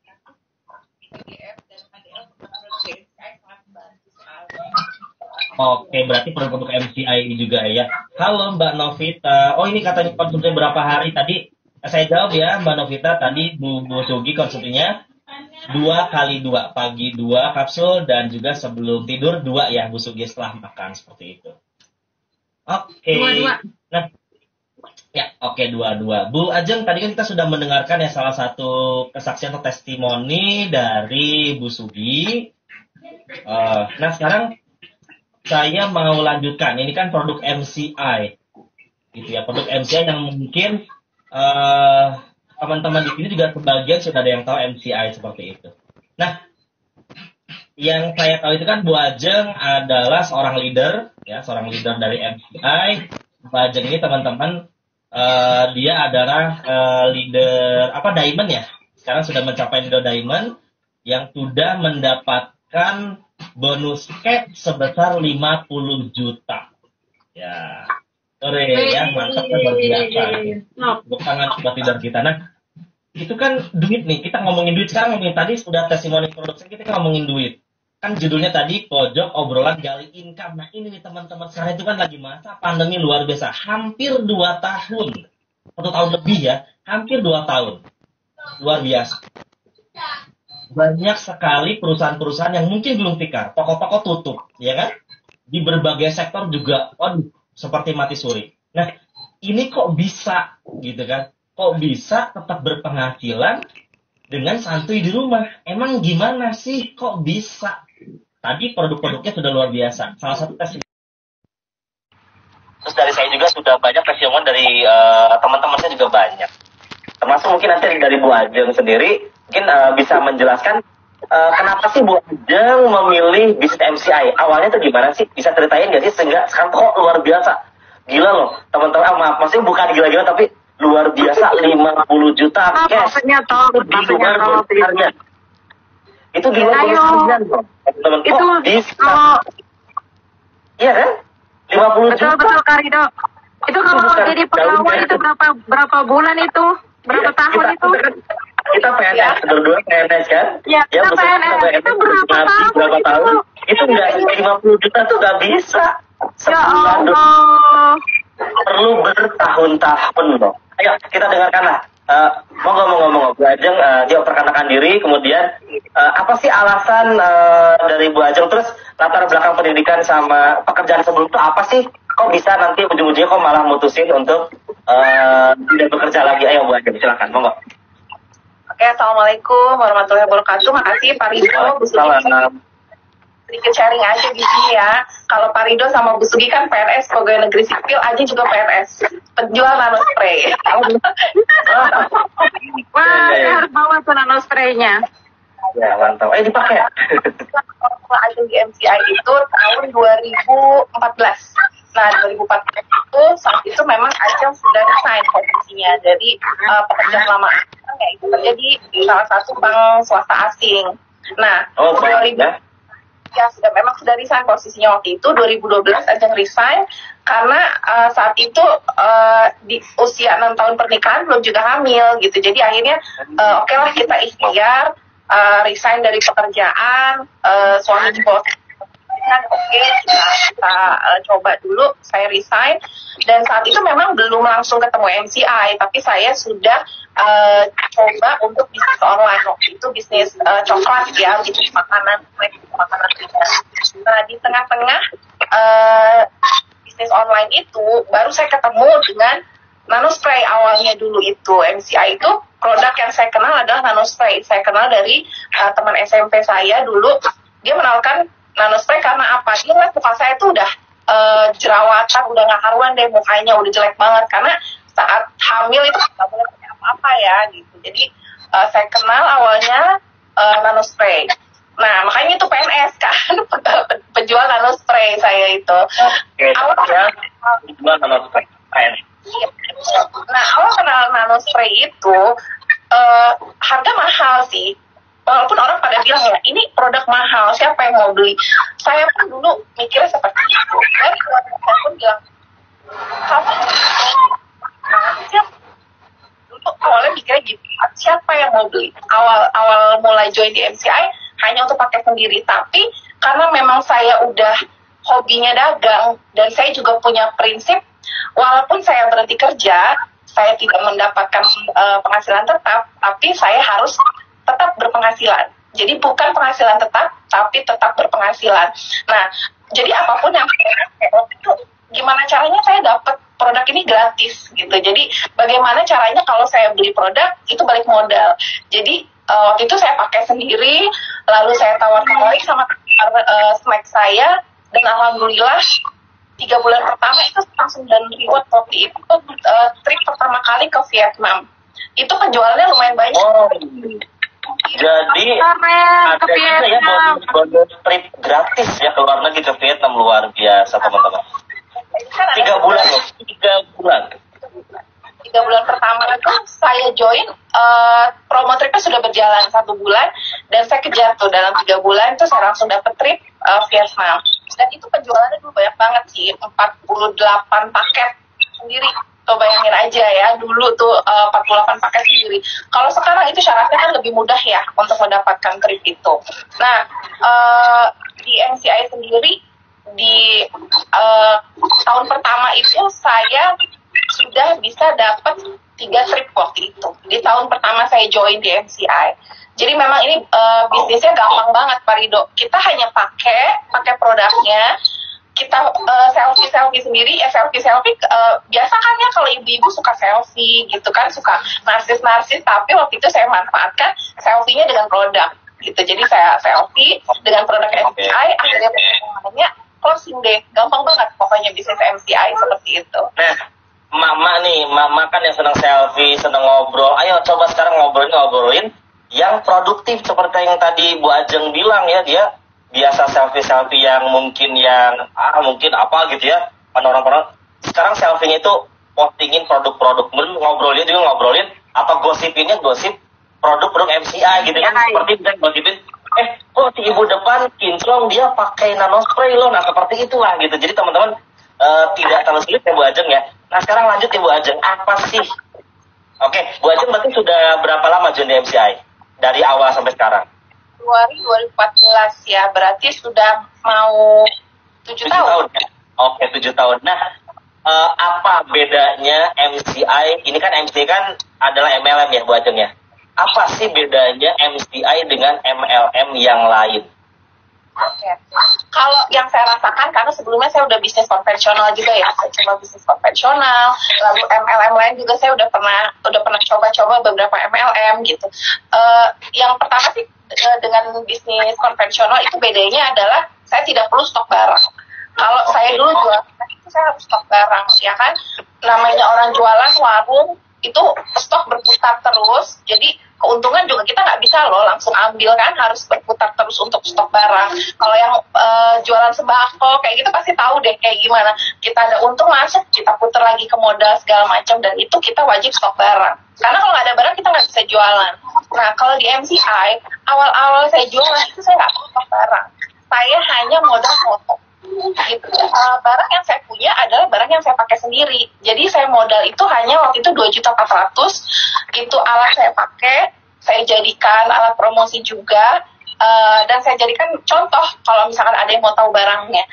BGF dan KDL menurut Oke, berarti produk-produk MCI juga ya. Halo Mbak Novita. Oh, ini katanya konsumsinya berapa hari tadi? Saya jawab ya Mbak Novita. Tadi Bu Sugi konsumsinya 2 kali 2. Pagi 2 kapsul dan juga sebelum tidur 2 ya Bu Sugi setelah makan seperti itu. Oke. Nah, ya oke 2. Bu Ajeng, tadi kan kita sudah mendengarkan ya salah satu kesaksian atau testimoni dari Bu Sugi. Nah, sekarang saya mau lanjutkan. Ini kan produk MCI, gitu ya. Produk MCI yang mungkin teman-teman di sini juga sebagian sudah ada yang tahu MCI seperti itu. Nah, yang saya tahu itu kan Bu Ajeng adalah seorang leader, ya, seorang leader dari MCI. Bu Ajeng ini teman-teman, dia adalah leader Diamond ya. Sekarang sudah mencapai leader Diamond yang sudah mendapatkan bonus cash sebesar 50 juta. Ya. Sore ya, mantap kan luar biasa. Tepuk tangan buat leader kita. Nah, itu kan duit nih. Kita ngomongin duit sekarang, ngomongin tadi sudah testimoni produksi, kita ngomongin duit. Kan judulnya tadi pojok obrolan gali income. Nah, ini nih teman-teman, sekarang itu kan lagi masa pandemi luar biasa. Hampir 2 tahun. 1 tahun lebih ya. Hampir 2 tahun. Luar biasa. Banyak sekali perusahaan-perusahaan yang mungkin belum tikar, toko-toko tutup, ya kan? Di berbagai sektor juga, seperti mati suri. Nah, ini kok bisa, gitu kan? Kok bisa tetap berpenghasilan dengan santuy di rumah? Emang gimana sih? Kok bisa? Tadi produk-produknya sudah luar biasa. Salah satu testimoni. Terus dari saya juga sudah banyak testimoni dari teman-teman saya juga banyak. Termasuk mungkin nanti dari Bu Ajeng sendiri, mungkin bisa menjelaskan kenapa sih Bu Ajeng memilih bisnis MCI? Awalnya tuh gimana sih? Bisa ceritain nggak sih? Sehingga sekarang kok luar biasa. Gila loh, teman-teman. Maaf, maksudnya bukan gila-gila, tapi luar biasa 50 juta cash. Di luar harga. Itu di luar harga loh. Teman-teman, kok bisa? Iya kan? 50 juta. Betul, Karido. Itu kalau jadi pegawai itu berapa bulan itu? Berapa tahun itu? Kita PNS, berdua PNS kan? Ya, kita PNS. Itu berapa tahun? Itu nggak 50 juta tuh nggak bisa. Ya Allah. Perlu bertahun-tahun loh. Ayo kita dengarkanlah. Ngomong-ngomong, Bu Ajeng, dia perkenalkan diri, kemudian apa sih alasan dari Bu Ajeng, terus latar belakang pendidikan sama pekerjaan sebelum itu apa sih? Kok bisa nanti ujung-ujungnya kok malah mutusin untuk tidak bekerja lagi? Ayo Bu Ajeng, silakan, monggo. Oke, Assalamualaikum warahmatullahi wabarakatuh. Makasih Pak Rido, Bu Sugi. Sedikit sharing aja di sini ya. Kalau Pak Rido sama Bu Sugi kan PNS, pegawai negeri sipil, aja juga PNS. Penjual nano spray. Wah, saya harus bawa tuh nano spray-nya. Ya, mantap. Dipakai. Aja di MCI itu tahun 2014. Nah, 2014 itu, saat itu memang Ajeng sudah resign posisinya. Jadi, pekerjaan lama Ajeng ya itu kerja di salah satu bank swasta asing. Nah, 2000 ya sudah resign posisinya waktu itu. 2012 Ajeng resign karena saat itu di usia 6 tahun pernikahan belum juga hamil gitu. Jadi akhirnya oke lah kita ikhtiar resign dari pekerjaan, suami juga kita coba dulu, saya resign, dan saat itu memang belum langsung ketemu MCI, tapi saya sudah coba untuk bisnis online. Waktu itu bisnis coklat ya, bisnis makanan ringan. Nah, di tengah-tengah bisnis online itu baru saya ketemu dengan nano spray. Awalnya dulu itu MCI itu produk yang saya kenal adalah nano spray. Saya kenal dari teman SMP saya dulu, dia mengenalkan nano spray karena apa? Dia ngeliat muka saya tuh udah jerawatan, udah gak karuan deh mukanya, udah jelek banget. Karena saat hamil itu gak boleh pakai apa-apa ya gitu. Jadi saya kenal awalnya nano spray. Nah, makanya itu PNS kan, penjual nano spray saya itu. Awalnya penjual nano spray. Nah, awal kenal nano spray itu harga mahal sih. Walaupun orang pada bilang ya, ini produk mahal, siapa yang mau beli? Saya pun dulu mikirnya seperti itu. Dan keluarga saya pun bilang, dulu awalnya mikirnya gitu, siapa yang mau beli? Awal mulai join di MCI hanya untuk pakai sendiri, tapi karena memang saya udah hobinya dagang, dan saya juga punya prinsip, walaupun saya berhenti kerja, saya tidak mendapatkan penghasilan tetap, tapi saya harus tetap berpenghasilan. Jadi bukan penghasilan tetap, tapi tetap berpenghasilan. Nah, jadi apapun yang itu, gimana caranya saya dapat produk ini gratis gitu. Jadi bagaimana caranya kalau saya beli produk itu balik modal. Jadi waktu itu saya pakai sendiri, lalu saya tawar-tawari sama snack saya, dan alhamdulillah 3 bulan pertama itu langsung dan reward waktu itu trip pertama kali ke Vietnam. Itu penjualannya lumayan banyak. Oh, jadi ada juga ya bonus trip gratis ya ke luar negeri ke Vietnam, luar biasa teman-teman. 3 bulan loh, 3 bulan. 3 bulan pertama itu saya join, promo tripnya sudah berjalan 1 bulan, dan saya kejar tuh dalam 3 bulan itu saya langsung dapet trip Vietnam. Dan itu penjualannya dulu banyak banget sih, 48 paket sendiri. Tuh bayangin aja ya, dulu tuh 48 paket sendiri. Kalau sekarang itu syaratnya kan lebih mudah ya untuk mendapatkan trip itu. Nah, di MCI sendiri, di tahun pertama itu saya sudah bisa dapat 3 trip waktu itu. Di tahun pertama saya join di MCI. Jadi memang ini bisnisnya gampang banget, Pak Rido. Kita hanya pakai produknya, kita selfie sendiri. Selfie biasa kan ya kalau ibu-ibu suka selfie gitu kan, suka narsis, tapi waktu itu saya manfaatkan selfie-nya dengan produk gitu. Jadi saya selfie dengan produk MCI, akhirnya namanya closing deh. Gampang banget pokoknya bisnis MCI seperti itu. Nah, Mama kan yang senang selfie, senang ngobrol. Ayo coba sekarang ngobrolin yang produktif seperti yang tadi Bu Ajeng bilang ya, dia biasa selfie yang mungkin apa gitu ya, orang-orang sekarang selfie-nya itu postingin produk-produk, ngobrolin atau gosip produk-produk MCI gitu kan, seperti bisa gosipin kok si ibu depan kinclong dia pakai nanospray loh, nah seperti itulah gitu. Jadi teman-teman tidak terlalu sulit ya Bu Ajeng ya. Nah sekarang lanjut ya Bu Ajeng, apa sih? Oke, Bu Ajeng berarti sudah berapa lama join di MCI? Dari awal sampai sekarang? Februari 2014 ya, berarti sudah mau 7 tahun. Ya? Oke, 7 tahun. Nah, apa bedanya MCI? Ini kan MCI kan adalah MLM ya Bu Ajeng ya. Apa sih bedanya MCI dengan MLM yang lain? Oke. Kalau yang saya rasakan, karena sebelumnya saya udah bisnis konvensional juga ya, saya coba bisnis konvensional, lalu MLM lain juga saya udah pernah coba-coba beberapa MLM gitu. Yang pertama sih dengan bisnis konvensional itu bedanya adalah saya tidak perlu stok barang. Kalau saya dulu jual itu saya harus stok barang, ya kan? Namanya orang jualan warung itu stok berputar terus, jadi keuntungan juga kita nggak bisa loh langsung ambil kan, harus berputar terus untuk stok barang. Kalau yang jualan sembako kayak gitu pasti tahu deh kayak gimana. Kita ada untung masuk, kita putar lagi ke modal segala macam, dan itu kita wajib stok barang. Karena kalau nggak ada barang kita nggak bisa jualan. Nah kalau di MCI awal-awal saya jualan itu saya nggak perlu stok barang. Saya hanya modal foto. Gitu. Barang yang saya punya adalah barang yang saya pakai sendiri. Jadi saya modal itu hanya waktu itu 2.400.000. Itu alat saya pakai, saya jadikan alat promosi juga, dan saya jadikan contoh kalau misalkan ada yang mau tahu barangnya.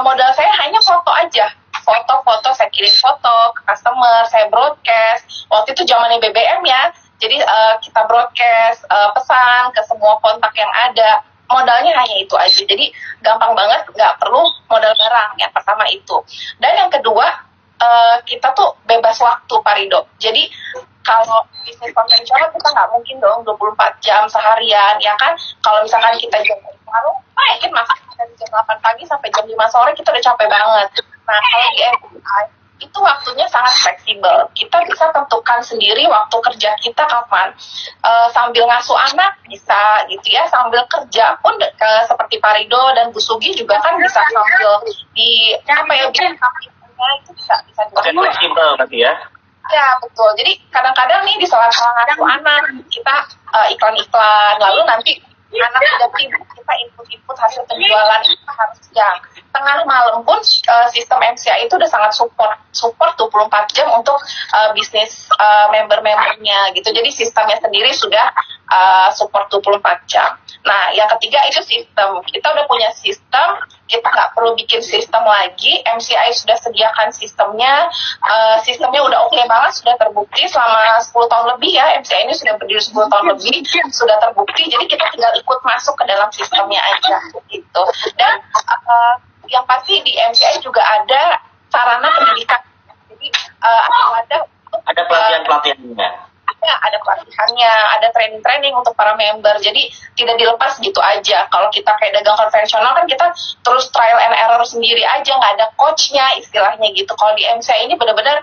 Modal saya hanya foto aja. Foto-foto, saya kirim foto ke customer, saya broadcast. Waktu itu zamannya BBM ya. Jadi kita broadcast pesan ke semua kontak yang ada. Modalnya hanya itu aja, jadi gampang banget, nggak perlu modal barang. Yang pertama itu, dan yang kedua kita tuh bebas waktu Pak Rido. Jadi kalau bisnis konvensional kita nggak mungkin dong 24 jam seharian, ya kan? Kalau misalkan kita jaga warung, mungkin masak dari jam 8 pagi sampai jam 5 sore kita udah capek banget. Nah kalau di MCI itu waktunya sangat fleksibel. Kita bisa tentukan sendiri waktu kerja kita kapan. Sambil ngasuh anak bisa gitu ya, sambil kerja pun seperti Pak Rido dan Bu Sugi juga kan bisa sambil di itu bisa dilakukan. Fleksibel berarti ya. Ya betul. Jadi kadang-kadang nih di sela-sela ngasuh anak kita iklan-iklan, lalu nanti anak sudah tidur kita input hasil penjualan, kita harus jam tengah malam pun sistem MCI itu udah sangat support 24 jam untuk bisnis member-membernya gitu. Jadi sistemnya sendiri sudah support 24 jam. Nah, yang ketiga itu sistem. Kita udah punya sistem, kita nggak perlu bikin sistem lagi. MCI sudah sediakan sistemnya, sistemnya udah oke banget, sudah terbukti selama 10 tahun lebih ya. MCI ini sudah berdiri 10 tahun lebih, sudah terbukti. Jadi kita tinggal ikut masuk ke dalam sistemnya aja gitu. Dan yang pasti di MCI juga ada sarana pendidikan. Jadi ada pelatihan-pelatihannya. Ada pelatihannya, ada training-training untuk para member. Jadi tidak dilepas gitu aja. Kalau kita kayak dagang konvensional kan kita terus trial and error sendiri aja, nggak ada coachnya istilahnya gitu. Kalau di MCI ini benar-benar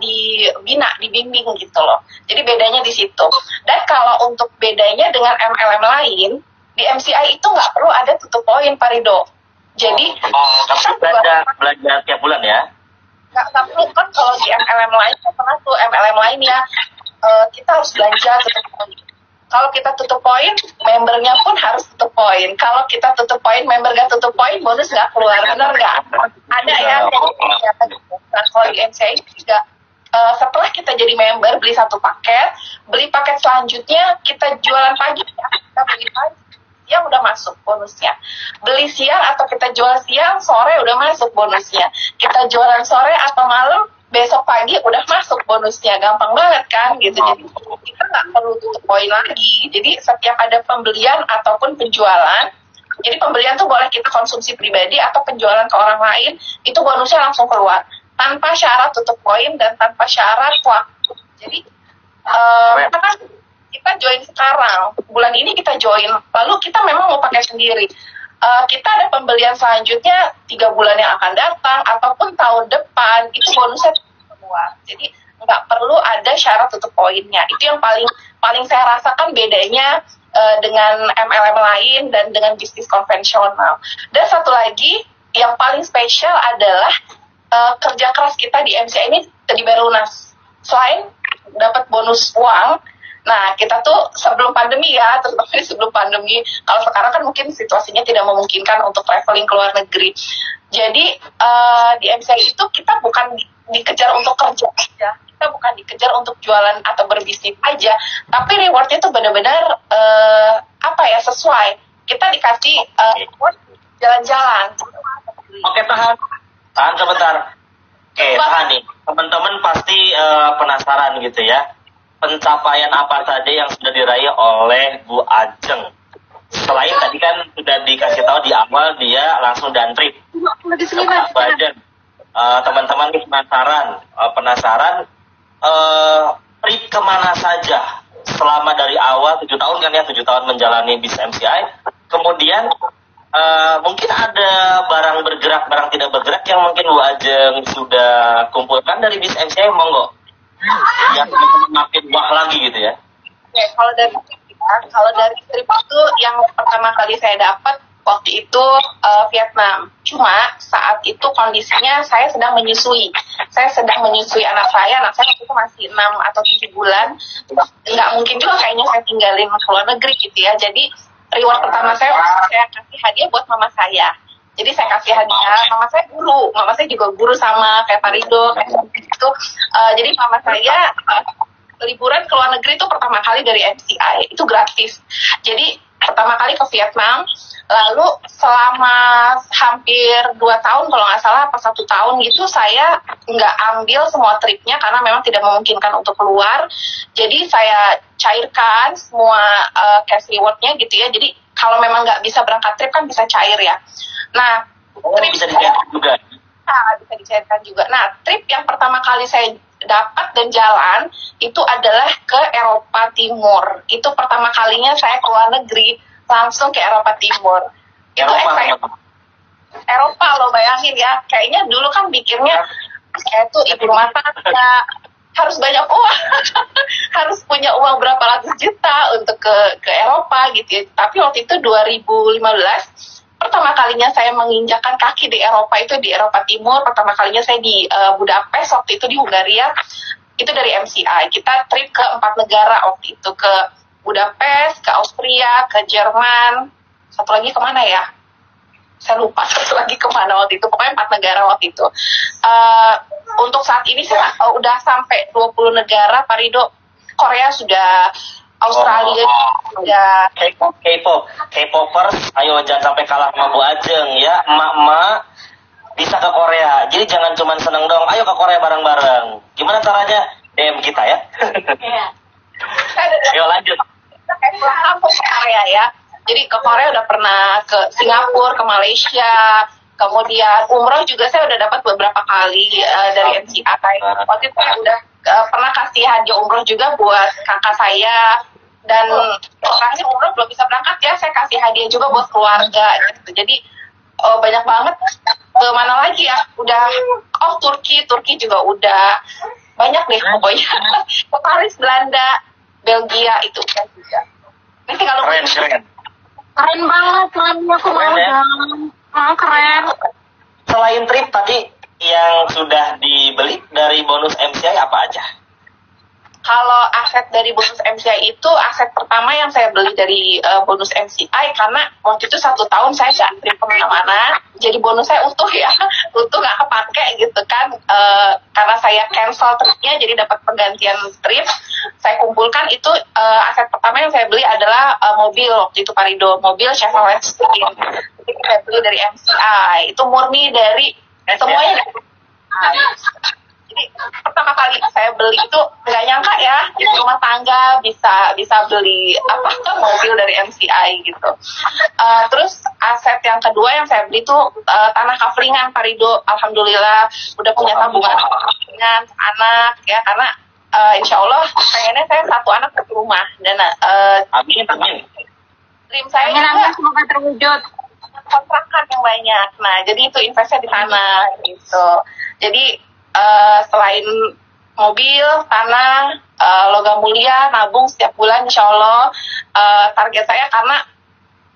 dibina, dibimbing gitu loh. Jadi bedanya di situ. Dan kalau untuk bedanya dengan MLM lain, di MCI itu nggak perlu ada tutup poin, Pak Rido. Jadi belajar tiap bulan ya? Nggak perlu kan. Kalau di MLM lain kan pernah tuh MLM lain ya, kita harus belanja tutup poin. Kalau kita tutup poin, membernya pun harus tutup poin. Kalau kita tutup poin, member nggak tutup poin, bonus nggak keluar. Benar nggak? Ada ya. Nah, kalau di MCI juga, setelah kita jadi member, beli satu paket, beli paket selanjutnya, kita jualan pagi ya. Kita beli pagi, siang udah masuk bonusnya. Beli siang atau kita jual siang, sore udah masuk bonusnya. Kita jualan sore atau malam, besok pagi udah masuk bonusnya. Gampang banget kan gitu. Jadi kita nggak perlu tutup poin lagi. Jadi setiap ada pembelian ataupun penjualan, jadi pembelian tuh boleh kita konsumsi pribadi atau penjualan ke orang lain, itu bonusnya langsung keluar tanpa syarat tutup poin dan tanpa syarat waktu. Jadi kita join sekarang, bulan ini kita join, lalu kita memang mau pakai sendiri. Kita ada pembelian selanjutnya 3 bulan yang akan datang ataupun tahun depan, itu bonusnya keluar. Jadi nggak perlu ada syarat tutup poinnya. Itu yang paling saya rasakan bedanya dengan MLM lain dan dengan bisnis konvensional. Dan satu lagi yang paling spesial adalah kerja keras kita di MCI ini dibayar lunas. Selain dapat bonus uang, nah kita tuh sebelum pandemi ya, terutama sebelum pandemi, kalau sekarang kan mungkin situasinya tidak memungkinkan untuk traveling ke luar negeri. Jadi di MCI itu kita bukan dikejar untuk kerja aja, kita bukan dikejar untuk jualan atau berbisnis aja, tapi rewardnya tuh benar-benar sesuai. Kita dikasih reward jalan-jalan. Oke, tahan sebentar. Oke, tahan nih. Teman-teman pasti penasaran gitu ya. Pencapaian apa saja yang sudah diraih oleh Bu Ajeng? Selain tadi kan sudah dikasih tahu di awal dia langsung dan trip. Bu Ajeng, teman-teman penasaran trip kemana saja selama dari awal 7 tahun kan ya, 7 tahun menjalani bis MCI. Kemudian mungkin ada barang bergerak, barang tidak bergerak yang mungkin Bu Ajeng sudah kumpulkan dari bis MCI, monggo. Yang makin wah lagi gitu ya. Oke, kalau dari trip itu yang pertama kali saya dapat waktu itu Vietnam. Cuma saat itu kondisinya saya sedang menyusui. Saya sedang menyusui anak saya itu masih 6 atau 7 bulan. Nggak mungkin juga kayaknya saya tinggalin ke luar negeri gitu ya. Jadi reward pertama saya kasih hadiah buat mama saya. Jadi saya kasih hadiah, mama saya juga guru sama kayak Pak Rido, kayak gitu. Jadi mama saya liburan ke luar negeri itu pertama kali dari MCI, itu gratis. Jadi pertama kali ke Vietnam, lalu selama hampir 2 tahun kalau nggak salah, apa 1 tahun gitu, saya nggak ambil semua tripnya karena memang tidak memungkinkan untuk keluar. Jadi saya cairkan semua cash rewardnya gitu ya. Jadi kalau memang nggak bisa berangkat trip kan bisa cair ya. Nah, trip bisa dicairkan juga. Bisa dicairkan juga. Nah, trip yang pertama kali saya dapat dan jalan itu adalah ke Eropa Timur. Itu pertama kalinya saya keluar negeri langsung ke Eropa Timur. Itu Eropa lo bayangin ya. Kayaknya dulu kan pikirnya saya tuh ibu rumah tangga, harus banyak uang, harus punya uang berapa ratus juta untuk ke Eropa gitu ya. Tapi waktu itu 2015 pertama kalinya saya menginjakan kaki di Eropa, itu di Eropa Timur. Pertama kalinya saya di Budapest, waktu itu di Hungaria. Itu dari MCI. Kita trip ke 4 negara waktu itu. Ke Budapest, ke Austria, ke Jerman. Satu lagi kemana ya? Saya lupa satu lagi kemana waktu itu. Pokoknya 4 negara waktu itu. Untuk saat ini saya udah sampai 20 negara, Pak Rido. Korea sudah Australia juga. K-popers, ayo jangan sampai kalah sama Bu Ajeng ya, emak-emak bisa ke Korea. Jadi jangan cuma seneng dong, ayo ke Korea bareng-bareng. Gimana caranya? DM kita ya. Iya. Ayo lanjut. Kita kayak pulang kampung ke Korea ya. Jadi ke Korea udah pernah, ke Singapura, ke Malaysia, kemudian umroh juga saya udah dapat beberapa kali dari MCI. Waktu itu saya udah pernah kasih hadiah umroh juga buat kakak saya. Dan orangnya umroh belum bisa berangkat ya, saya kasih hadiah juga buat keluarga gitu. Jadi banyak banget. Ke mana lagi ya? Udah, Turki juga udah. Banyak deh pokoknya. Ke Paris, Belanda, Belgia itu kan juga. Nanti kalau Keren banget, aku mau jalan. Keren. Selain trip tadi yang sudah dibeli dari bonus MCI apa aja? Kalau aset dari bonus MCI itu, aset pertama yang saya beli dari bonus MCI, karena waktu itu 1 tahun saya nggak trip kemana-mana, jadi bonus saya utuh ya, utuh nggak kepake gitu kan, karena saya cancel tripnya, jadi dapat penggantian trip, saya kumpulkan itu, aset pertama yang saya beli adalah mobil, waktu itu Parido, mobil Chevrolet Sting, jadi saya beli dari MCI, itu murni dari, semuanya jadi pertama kali saya beli itu nggak nyangka ya, jadi rumah tangga bisa beli mobil dari MCI gitu. Terus aset yang kedua yang saya beli itu tanah kaflingan Parido. Alhamdulillah udah punya tabungan dengan anak ya, karena insya Allah pengennya saya 1 anak 1 rumah dan Amin. dream saya Amin, semoga terwujud. kontrakan yang banyak. Nah jadi itu investnya di tanah gitu. Jadi selain mobil, tanah, logam mulia, nabung setiap bulan insya Allah, target saya karena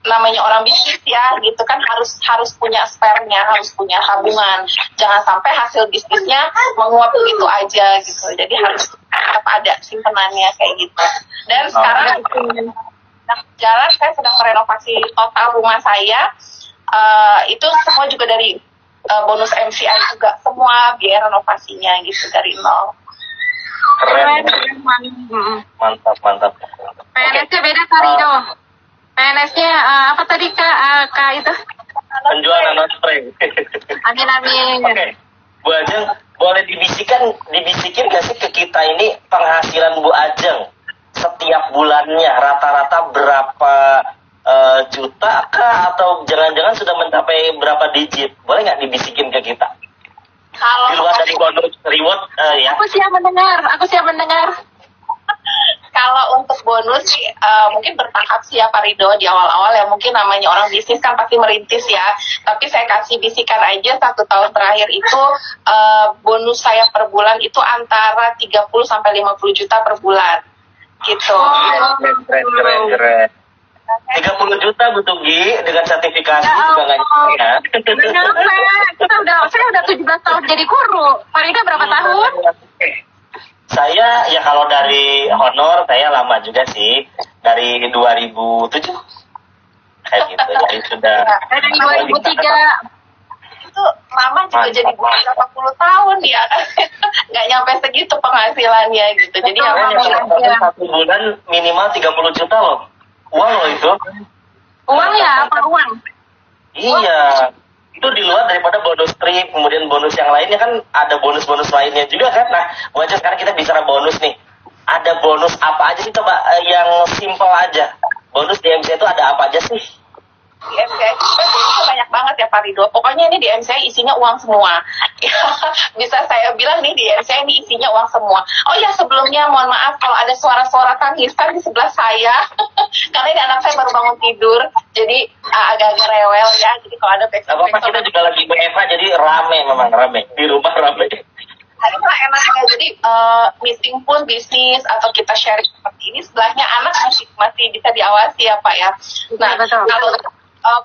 namanya orang bisnis ya gitu kan, harus punya spare-nya, harus punya tabungan, jangan sampai hasil bisnisnya menguap begitu aja gitu, jadi harus tetap ada simpenannya kayak gitu. Dan sekarang jalan saya sedang merenovasi total rumah saya, itu semua juga dari bonus MCI juga, semua biaya renovasinya gitu dari nol. Keren. Mantap. PNS-nya beda Parido. PNS-nya apa tadi Kak itu? Penjual nanospray. Amin. Oke. Bu Ajeng, boleh dibisikin gak sih ke kita ini penghasilan Bu Ajeng setiap bulannya rata-rata berapa juta kah, atau jangan-jangan sudah mencapai berapa digit? Boleh nggak dibisikin ke kita? Kalau di luar dari bonus reward ya. Aku siap mendengar. Kalau untuk bonus sih mungkin bertahap sih ya Pak Rido, di awal-awal ya, mungkin namanya orang bisnis kan pasti merintis ya. Tapi saya kasih bisikan aja, 1 tahun terakhir itu bonus saya per bulan itu antara 30 sampai 50 juta per bulan. Gitu. Keren. 30 juta Bu Tugi dengan sertifikasi juga nggak nyampe ya. Saya udah 17 tahun jadi guru. Farida berapa tahun? Saya ya kalau dari honor saya lama juga sih, dari 2007 kayak gitu. Jadi sudah dari 2003. Itu lama juga jadi guru 80 tahun ya kan. Nggak nyampe segitu penghasilannya gitu. Jadi satu bulan minimal 30 juta loh. Uang loh itu. Uang ya, apa uang? Iya. Itu di luar daripada bonus trip, kemudian bonus yang lainnya kan ada bonus-bonus lainnya juga kan. Nah, wajah sekarang kita bicara bonus nih. Ada bonus apa aja sih, coba yang simple aja. Bonus di MCI itu ada apa aja sih? Di MCI itu banyak banget ya Pak Rido. Pokoknya ini di MCI isinya uang semua. Bisa saya bilang nih, di MCI ini isinya uang semua. Oh ya, sebelumnya mohon maaf kalau ada suara-suara tangisan di sebelah saya. Karena ini anak saya baru bangun tidur. Jadi agak-agak rewel ya. Jadi kalau ada background, kita juga lagi WFH, jadi memang rame. Di rumah rame. Itulah enaknya. Jadi meeting pun bisnis atau kita sharing seperti ini, sebelahnya anak masih bisa diawasi ya Pak ya. Nah, kalau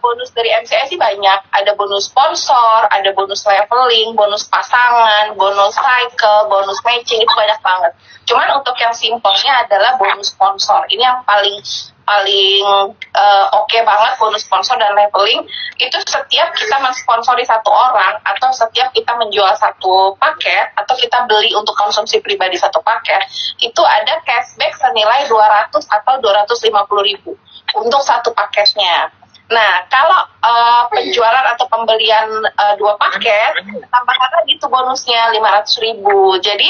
bonus dari MCI sih banyak. Ada bonus sponsor, ada bonus leveling, bonus pasangan, bonus cycle, bonus matching, itu banyak banget. Cuman untuk yang simpelnya adalah bonus sponsor. Ini yang paling oke banget, bonus sponsor dan leveling. Itu setiap kita mensponsori satu orang, atau setiap kita menjual satu paket, atau kita beli untuk konsumsi pribadi satu paket, itu ada cashback senilai 200 atau 250.000 untuk satu paketnya. Nah, kalau penjualan atau pembelian 2 paket, tambahkan lagi tuh bonusnya 500.000. Jadi,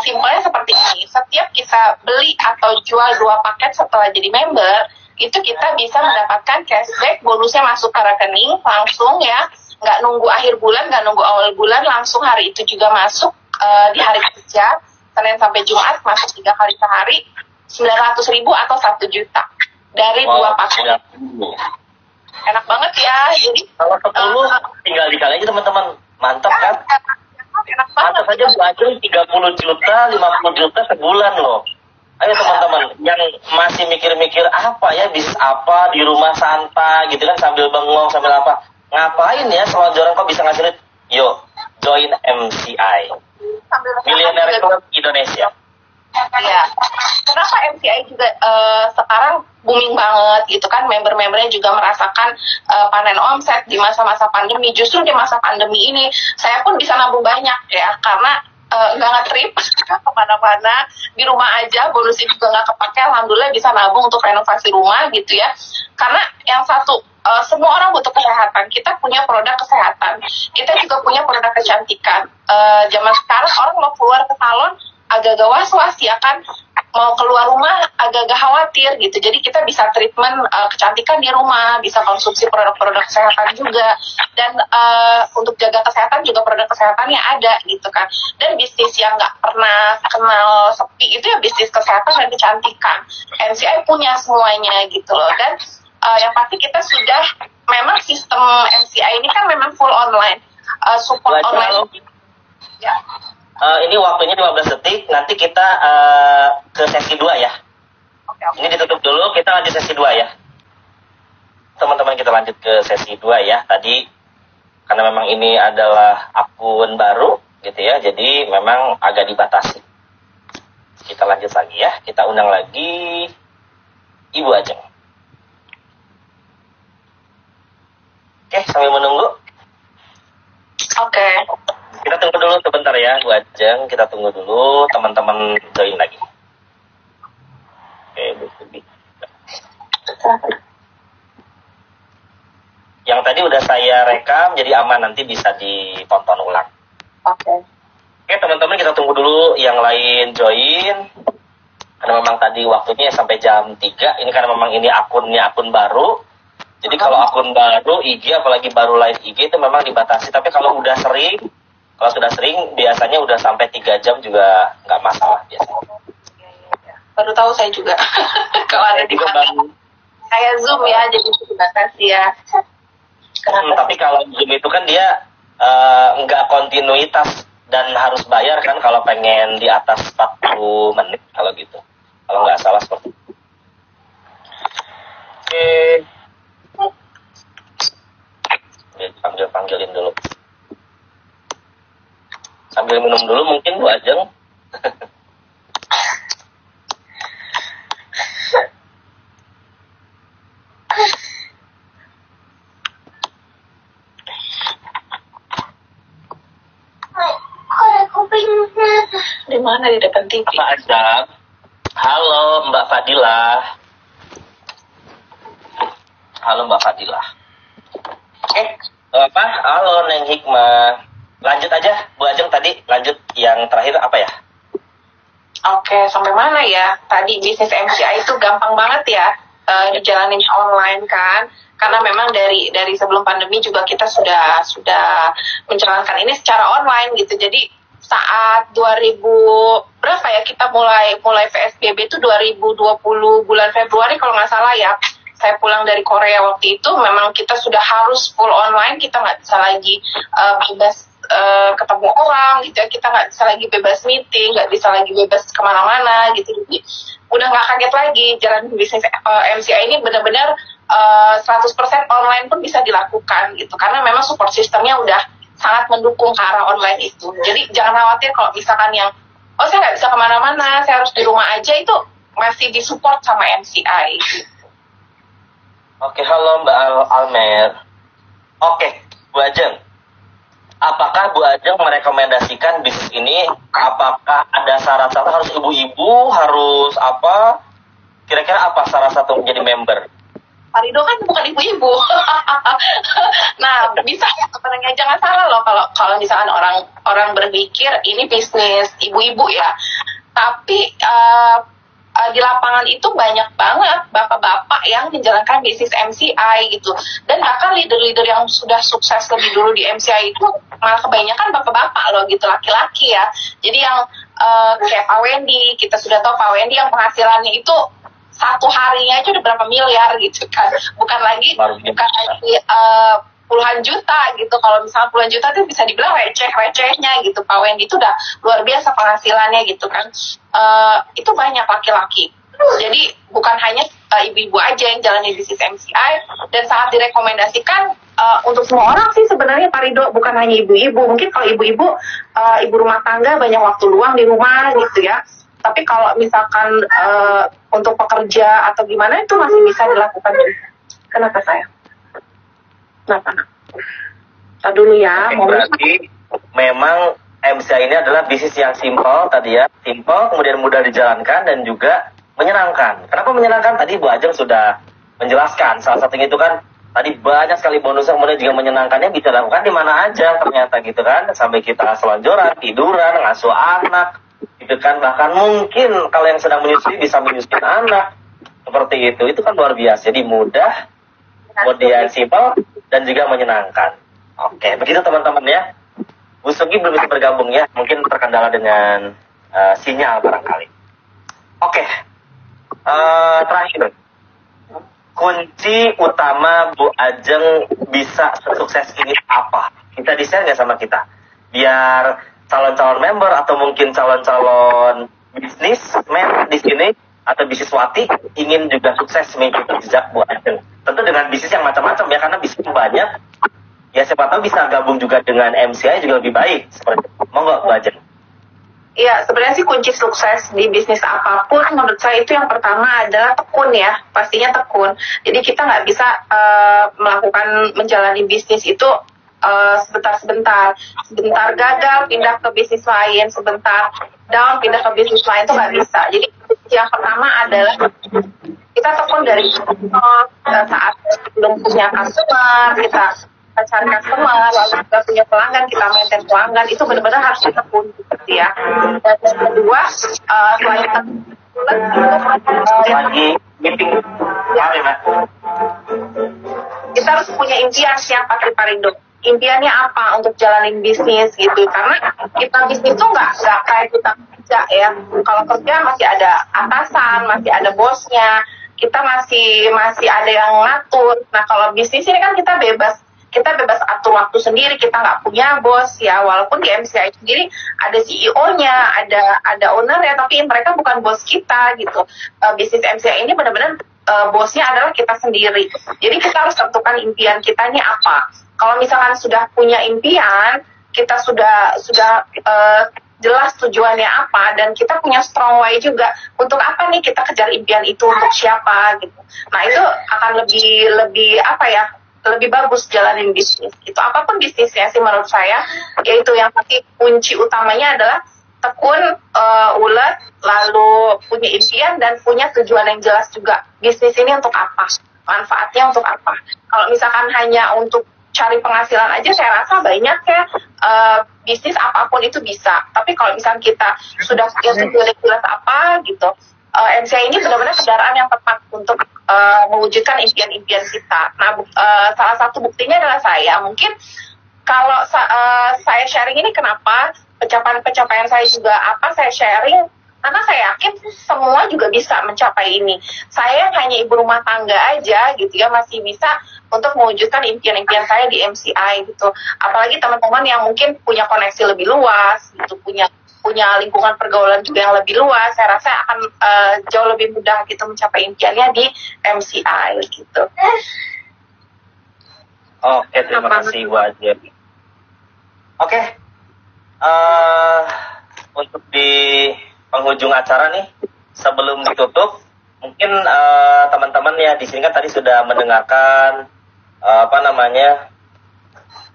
simpelnya seperti ini. Setiap kita beli atau jual 2 paket setelah jadi member, itu kita bisa mendapatkan cashback, bonusnya masuk ke rekening langsung ya. Nggak nunggu akhir bulan, nggak nunggu awal bulan, langsung hari itu juga masuk di hari kerja, Senin sampai Jumat, masuk 3 kali sehari, 900.000 atau 1 juta. Dari 2 paket. Enak banget ya. Jadi kalau 10 tinggal dikali aja teman-teman. Mantap kan? Enak banget. Mantap aja Bu Ajeng, 30 juta, 50 juta sebulan loh. Ayo teman-teman yang masih mikir-mikir apa ya, bisnis apa di rumah santai gitu kan, sambil bengong sambil apa, ngapain ya selonjoran kok bisa ngasilin? Yo, join MCI, Millionaire Club Indonesia. Ya, kenapa MCI juga sekarang booming banget gitu kan, member-membernya juga merasakan panen omset di masa-masa pandemi. Justru di masa pandemi ini saya pun bisa nabung banyak ya, karena nggak nge-trip kemana-mana, di rumah aja, bonusnya juga nggak kepake. Alhamdulillah bisa nabung untuk renovasi rumah gitu ya. Karena yang satu, semua orang butuh kesehatan. Kita punya produk kesehatan, kita juga punya produk kecantikan. Zaman sekarang orang mau keluar ke salon agak-agak was-was ya kan, mau keluar rumah agak-agak khawatir gitu. Jadi kita bisa treatment kecantikan di rumah, bisa konsumsi produk-produk kesehatan juga, dan untuk jaga kesehatan juga produk kesehatannya ada gitu kan. Dan bisnis yang nggak pernah kenal sepi itu ya bisnis kesehatan dan kecantikan. MCI punya semuanya gitu loh. Dan yang pasti kita sudah, memang sistem MCI ini kan memang full online, support online. Ya. Ini waktunya 15 detik, nanti kita ke sesi 2 ya. Oke. Ini ditutup dulu, kita lanjut sesi 2 ya. Teman-teman, kita lanjut ke sesi 2 ya. Tadi, karena memang ini adalah akun baru gitu ya, jadi memang agak dibatasi. Kita lanjut lagi ya, kita undang lagi Ibu Ajeng. Oke, sambil menunggu. Oke. Kita tunggu dulu sebentar ya, Bu Ajeng. Kita tunggu dulu teman-teman join lagi. Oke, Bu Subi. Yang tadi udah saya rekam, jadi aman, nanti bisa ditonton ulang. Oke. Oke, teman-teman, kita tunggu dulu yang lain join. Karena memang tadi waktunya sampai jam 3. Ini karena memang ini akunnya akun baru. Jadi kalau akun baru IG, apalagi baru live IG, itu memang dibatasi. Tapi kalau sudah sering, biasanya udah sampai 3 jam juga nggak masalah biasanya. Baru tahu saya juga. Kalau ada di mana. Kayak Zoom ya, jadi dibatasi ya. Tapi kalau Zoom itu kan dia nggak kontinuitas dan harus bayar kan kalau pengen di atas 40 menit kalau gitu. Kalau nggak salah seperti itu. Oke. Panggilin dulu. Sambil minum dulu mungkin Bu Ajeng. Di mana, di depan TV? Pak Ajeng. Halo Mbak Fadilah. Halo Mbak Fadilah. Apa? Halo Neng Hikmah. Lanjut aja Bu Ajeng, tadi lanjut yang terakhir apa ya? Oke, sampai mana ya? Tadi bisnis MCI itu gampang banget ya dijalanin online kan? Karena memang dari sebelum pandemi juga kita sudah menjalankan ini secara online gitu. Jadi saat 2000 berapa ya, kita mulai PSBB itu 2020 bulan Februari kalau nggak salah ya. Saya pulang dari Korea waktu itu, memang kita sudah harus full online, kita nggak bisa lagi bebas ketemu orang gitu ya, kita nggak bisa lagi bebas meeting, nggak bisa lagi bebas kemana-mana gitu. Jadi udah nggak kaget lagi, jalan bisnis MCI ini benar-benar 100% online pun bisa dilakukan gitu, karena memang support sistemnya udah sangat mendukung ke arah online itu. Jadi jangan khawatir kalau misalkan yang saya nggak bisa kemana-mana, saya harus di rumah aja, itu masih disupport sama MCI. Oke, halo Mbak Almer. Oke, Bu Ajeng. Apakah Bu Ajeng merekomendasikan bisnis ini? Apakah ada syarat-syarat harus ibu-ibu, harus apa? Kira-kira apa salah satu menjadi member? Pak Rido kan bukan ibu-ibu. Nah, bisa ya sebenarnya, jangan salah loh kalau misalkan orang berpikir ini bisnis ibu-ibu ya. Tapi di lapangan itu banyak banget bapak-bapak yang menjalankan bisnis MCI gitu. Dan bahkan leader-leader yang sudah sukses lebih dulu di MCI itu malah kebanyakan bapak-bapak loh gitu, laki-laki ya. Jadi yang kayak Pak Wendy, kita sudah tahu Pak Wendy yang penghasilannya itu satu harinya aja udah berapa miliar gitu kan, bukan lagi puluhan juta gitu. Kalau misalnya puluhan juta itu bisa dibilang receh-recehnya gitu. Pak Wendy itu udah luar biasa penghasilannya gitu kan. Itu banyak laki-laki, jadi bukan hanya ibu-ibu aja yang jalani bisnis MCI, dan sangat direkomendasikan untuk semua orang sih sebenarnya Pak Rido, bukan hanya ibu-ibu. Mungkin kalau ibu-ibu ibu rumah tangga banyak waktu luang di rumah gitu ya. Tapi kalau misalkan untuk pekerja atau gimana itu masih bisa dilakukan juga. Kenapa saya? Kenapa? Kita dulu ya. Berarti memang MCI ini adalah bisnis yang simpel tadi ya. Simpel, kemudian mudah dijalankan dan juga menyenangkan. Kenapa menyenangkan? Tadi Bu Ajeng sudah menjelaskan. Salah satunya itu kan tadi banyak sekali bonusnya, kemudian juga menyenangkannya bisa dilakukan di mana aja ternyata gitu kan. Sampai kita selonjoran, tiduran, ngasuh anak gitu kan, bahkan mungkin kalau yang sedang menyusui bisa menyusui anak seperti itu kan luar biasa. Jadi mudah, kemudian simpel dan juga menyenangkan. Oke, begitu teman-teman ya. Bu Sugi belum bisa bergabung ya, mungkin terkendala dengan sinyal barangkali. Oke, terakhir, kunci utama Bu Ajeng bisa sukses ini apa? Kita di-share nggak sama kita? Biar calon-calon member atau mungkin calon-calon bisnismen di sini atau bisniswati ingin juga sukses mengikuti jejak Bu Ajeng. Tentu dengan bisnis yang macam-macam ya, karena bisnis banyak. Ya siapa tahu bisa gabung juga dengan MCI juga lebih baik. Seperti itu. Monggo Bu Ajeng. Iya, sebenarnya sih kunci sukses di bisnis apapun menurut saya itu yang pertama adalah tekun ya, pastinya tekun. Jadi kita nggak bisa menjalani bisnis itu sebentar gagal pindah ke bisnis lain, sebentar down pindah ke bisnis lain, itu nggak bisa. Jadi yang pertama adalah kita tekun dari saat belum punya customer, kita cari customer, lalu kita punya pelanggan, kita maintain pelanggan, itu benar-benar harus tekun gitu ya. Dan yang kedua, selain tekun lagi meeting ya. Kita harus punya impian siapa Pak Rindo. Impiannya apa untuk jalanin bisnis gitu, karena kita bisnis tuh nggak kayak kita kerja ya. Kalau kerja masih ada atasan, masih ada bosnya, kita masih ada yang ngatur. Nah kalau bisnis ini kan kita bebas atur waktu sendiri, kita nggak punya bos ya. Walaupun di MCI sendiri ada CEO-nya, ada owner ya, tapi mereka bukan bos kita gitu. Bisnis MCI ini benar-benar bosnya adalah kita sendiri. Jadi kita harus tentukan impian kita ini apa. Kalau misalkan sudah punya impian, kita sudah jelas tujuannya apa, dan kita punya strong why juga. Untuk apa nih kita kejar impian itu, untuk siapa gitu. Nah itu akan lebih bagus jalanin bisnis. Itu apapun bisnisnya sih menurut saya, yaitu yang pasti kunci utamanya adalah tekun, ulet, lalu punya impian dan punya tujuan yang jelas juga. Bisnis ini untuk apa? Manfaatnya untuk apa? Kalau misalkan hanya untuk cari penghasilan aja, saya rasa banyak ya bisnis apapun itu bisa. Tapi kalau misalkan kita sudah punya tujuan yang jelas apa gitu, MCI ini benar-benar kendaraan yang tepat untuk mewujudkan impian-impian kita. Nah, salah satu buktinya adalah saya. Mungkin kalau saya sharing ini, kenapa pencapaian saya juga apa saya sharing, karena saya yakin semua juga bisa mencapai ini. Saya hanya ibu rumah tangga aja gitu ya, masih bisa untuk mewujudkan impian-impian saya di MCI gitu. Apalagi teman-teman yang mungkin punya koneksi lebih luas gitu, punya punya lingkungan pergaulan juga yang lebih luas, saya rasa akan jauh lebih mudah gitu mencapai impiannya di MCI gitu. Oke, terima kasih Bu Ajeng. Oke, untuk di penghujung acara nih, sebelum ditutup, mungkin teman-teman ya di sini kan tadi sudah mendengarkan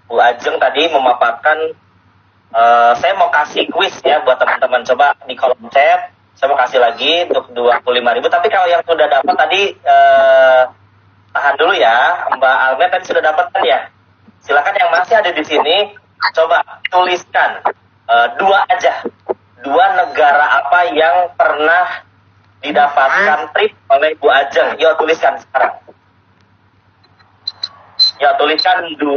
Bu Ajeng tadi memaparkan. Saya mau kasih kuis ya buat teman-teman, coba di kolom chat. Saya mau kasih lagi untuk 25.000. Tapi kalau yang sudah dapat tadi tahan dulu ya, Mbak Almet tadi sudah dapat kan ya? Silakan yang masih ada di sini, coba tuliskan 2 aja. 2 negara apa yang pernah didapatkan trip oleh Bu Ajeng? Yuk tuliskan sekarang. Yuk tuliskan 2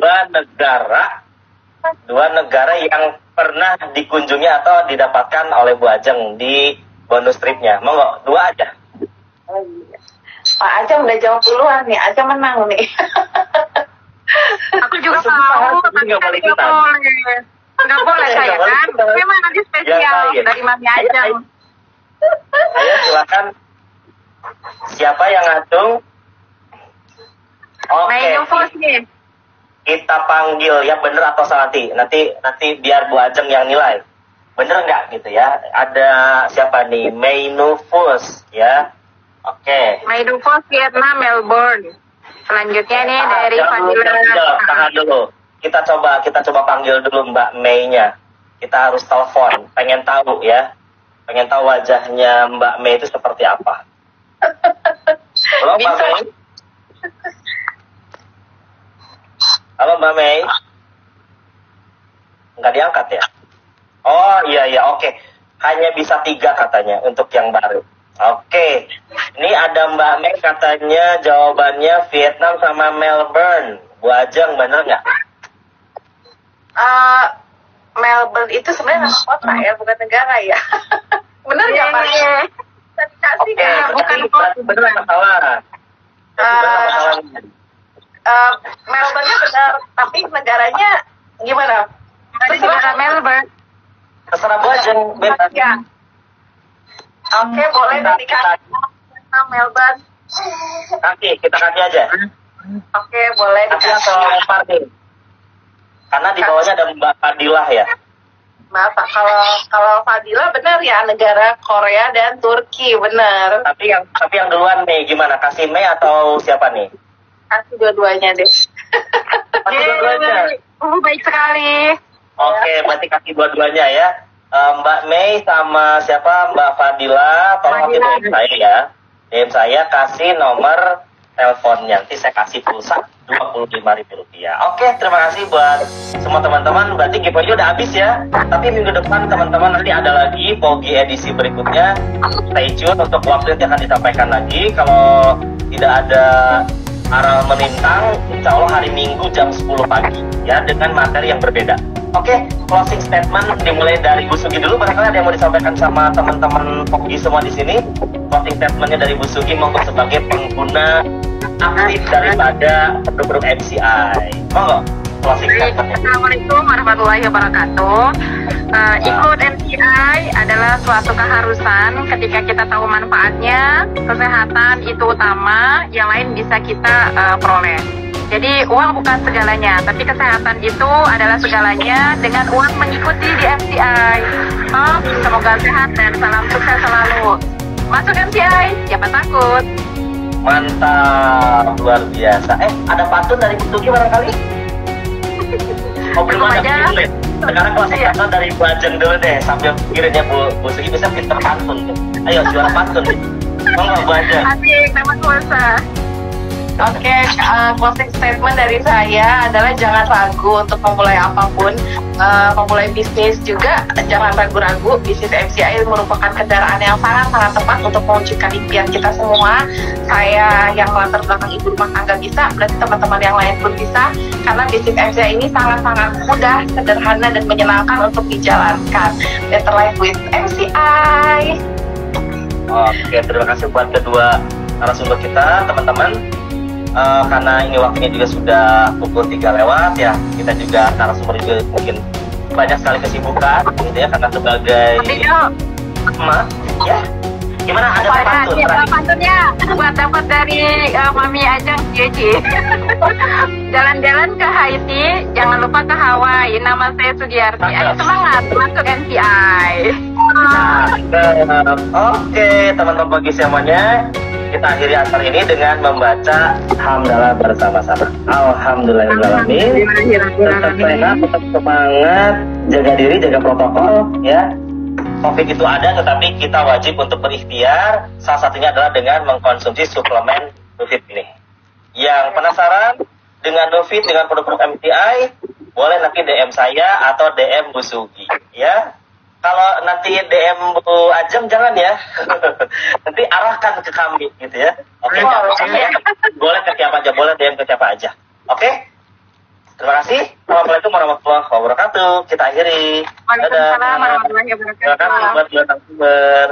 negara yang pernah dikunjungi atau didapatkan oleh Bu Ajeng di bonus tripnya. Monggo, 2 aja. Oh, iya. Pak Ajeng udah jawab duluan nih, Ajeng menang nih. Aku juga tahu, tapi nggak boleh. Nggak boleh saya kan? Memang nanti spesial dari Mami Ajeng. Ayo silakan. Siapa yang ngatung? Oke. Kita panggil ya bener atau salah nanti biar Bu Ajeng yang nilai. Bener nggak gitu ya? Ada siapa nih? Mei Nufus ya. Oke. Mei Nufus Vietnam Melbourne. Selanjutnya nih dari Fadila. Tahan dulu. Kita coba panggil dulu Mbak Mei-nya. Kita harus telepon. Pengen tahu ya. Pengen tahu wajahnya Mbak Mei itu seperti apa. Halo Mbak Mei. Halo Mbak Mei. Nggak diangkat ya? Oh iya oke. Hanya bisa 3 katanya untuk yang baru. Oke. Ini ada Mbak Mei katanya jawabannya Vietnam sama Melbourne. Bu Ajeng bener nggak? Melbourne itu sebenarnya kota ya, bukan negara ya. Bener nggak Pak? Oke, bukan kota. Bener nggak salah? Melbourne-nya benar, tapi negaranya gimana? Negara Melbourne. Terserah Bu Ajeng, bebas. Ya. Oke, boleh nanti kasih Melbourne. Kita kasih aja. Oke, boleh dikasih. Lempar nih. Karena di bawahnya ada Mbak Fadilah ya. Maaf Pak, kalau Fadilah benar ya, negara Korea dan Turki, benar. Tapi yang duluan nih gimana? Kasih Mei atau siapa nih? Kasih dua-duanya deh. Kasih dua-duanya. Baik sekali. Oke, berarti kasih dua-duanya ya. Mbak Mei sama siapa? Mbak Fadila, tolong kasih DM saya ya. DM saya kasih nomor teleponnya. Nanti saya kasih pulsa Rp25.000. Oke, terima kasih buat semua teman-teman. Berarti giveaway udah habis ya. Tapi minggu depan teman-teman nanti ada lagi Pogi edisi berikutnya. Stay tune untuk waktu yang akan disampaikan lagi. Kalau tidak ada aral melintang, insya Allah hari Minggu jam 10 pagi ya, dengan materi yang berbeda. Oke, closing statement dimulai dari Bu Sugi dulu. Barangkali ada yang mau disampaikan sama teman-teman Pogi semua di sini. Closing statementnya dari Bu Sugi monggo sebagai pengguna aktif daripada produk MCI. Monggo closing statementnya. Assalamualaikum warahmatullahi wabarakatuh. Ikut MCI adalah suatu keharusan ketika kita tahu manfaatnya. Kesehatan itu utama, yang lain bisa kita peroleh. Jadi uang bukan segalanya, tapi kesehatan itu adalah segalanya. Dengan uang mengikuti di MCI. Semoga sehat dan salam sukses selalu. Masuk MCI, siapa takut? Mantap, luar biasa. Ada pantun dari Bu Sugi barangkali? Oh belum ada Bu. Sekarang closing statement dari Bu Ajeng dulu deh, sambil pikirinnya Bu Sugi bisa pinter pantun. Ayo juara pantun. Monggo Bu Ajeng. Asik, nama kuasa. Oke, closing statement dari saya adalah jangan ragu untuk memulai apapun, memulai bisnis juga jangan ragu-ragu. Bisnis MCI merupakan kendaraan yang sangat-sangat tepat untuk mewujudkan impian kita semua. Saya yang latar belakang ibu rumah tangga bisa, berarti teman-teman yang lain pun bisa, karena bisnis MCI ini sangat-sangat mudah, sederhana, dan menyenangkan untuk dijalankan. Better life with MCI. Oke, terima kasih buat kedua narasumber kita, teman-teman. Karena ini waktunya juga sudah pukul 3 lewat ya, kita juga narasumber juga mungkin banyak sekali kesibukan, gitu ya, karena sebagai emak, ya. Gimana, ada pantun? Iya, pantunnya buat dapat dari Mami Ajeng Cici. Jalan-jalan ke Haiti, jangan lupa ke Hawaii. Nama saya Sugiyarti. Ayo semangat masuk NCI. Oke, teman-teman pagi semuanya, kita akhiri acara ini dengan membaca hamdalah bersama-sama. Alhamdulillahirrahmanirrahim. Tetap sehat, tetap semangat, jaga diri, jaga protokol, ya. COVID itu ada, tetapi kita wajib untuk berikhtiar. Salah satunya adalah dengan mengkonsumsi suplemen Novit ini. Yang penasaran dengan Novit, dengan produk-produk MTI, boleh nanti DM saya atau DM Bu Sugi, ya. Kalau nanti DM Bu Ajeng jangan ya. Nanti arahkan ke kami gitu ya. Oke, boleh ke siapa aja, boleh DM ke siapa aja. Oke? Terima kasih. Assalamualaikum warahmatullahi wabarakatuh. Kita akhiri. Waalaikumsalam warahmatullahi wabarakatuh. Terima kasih buat narasumber.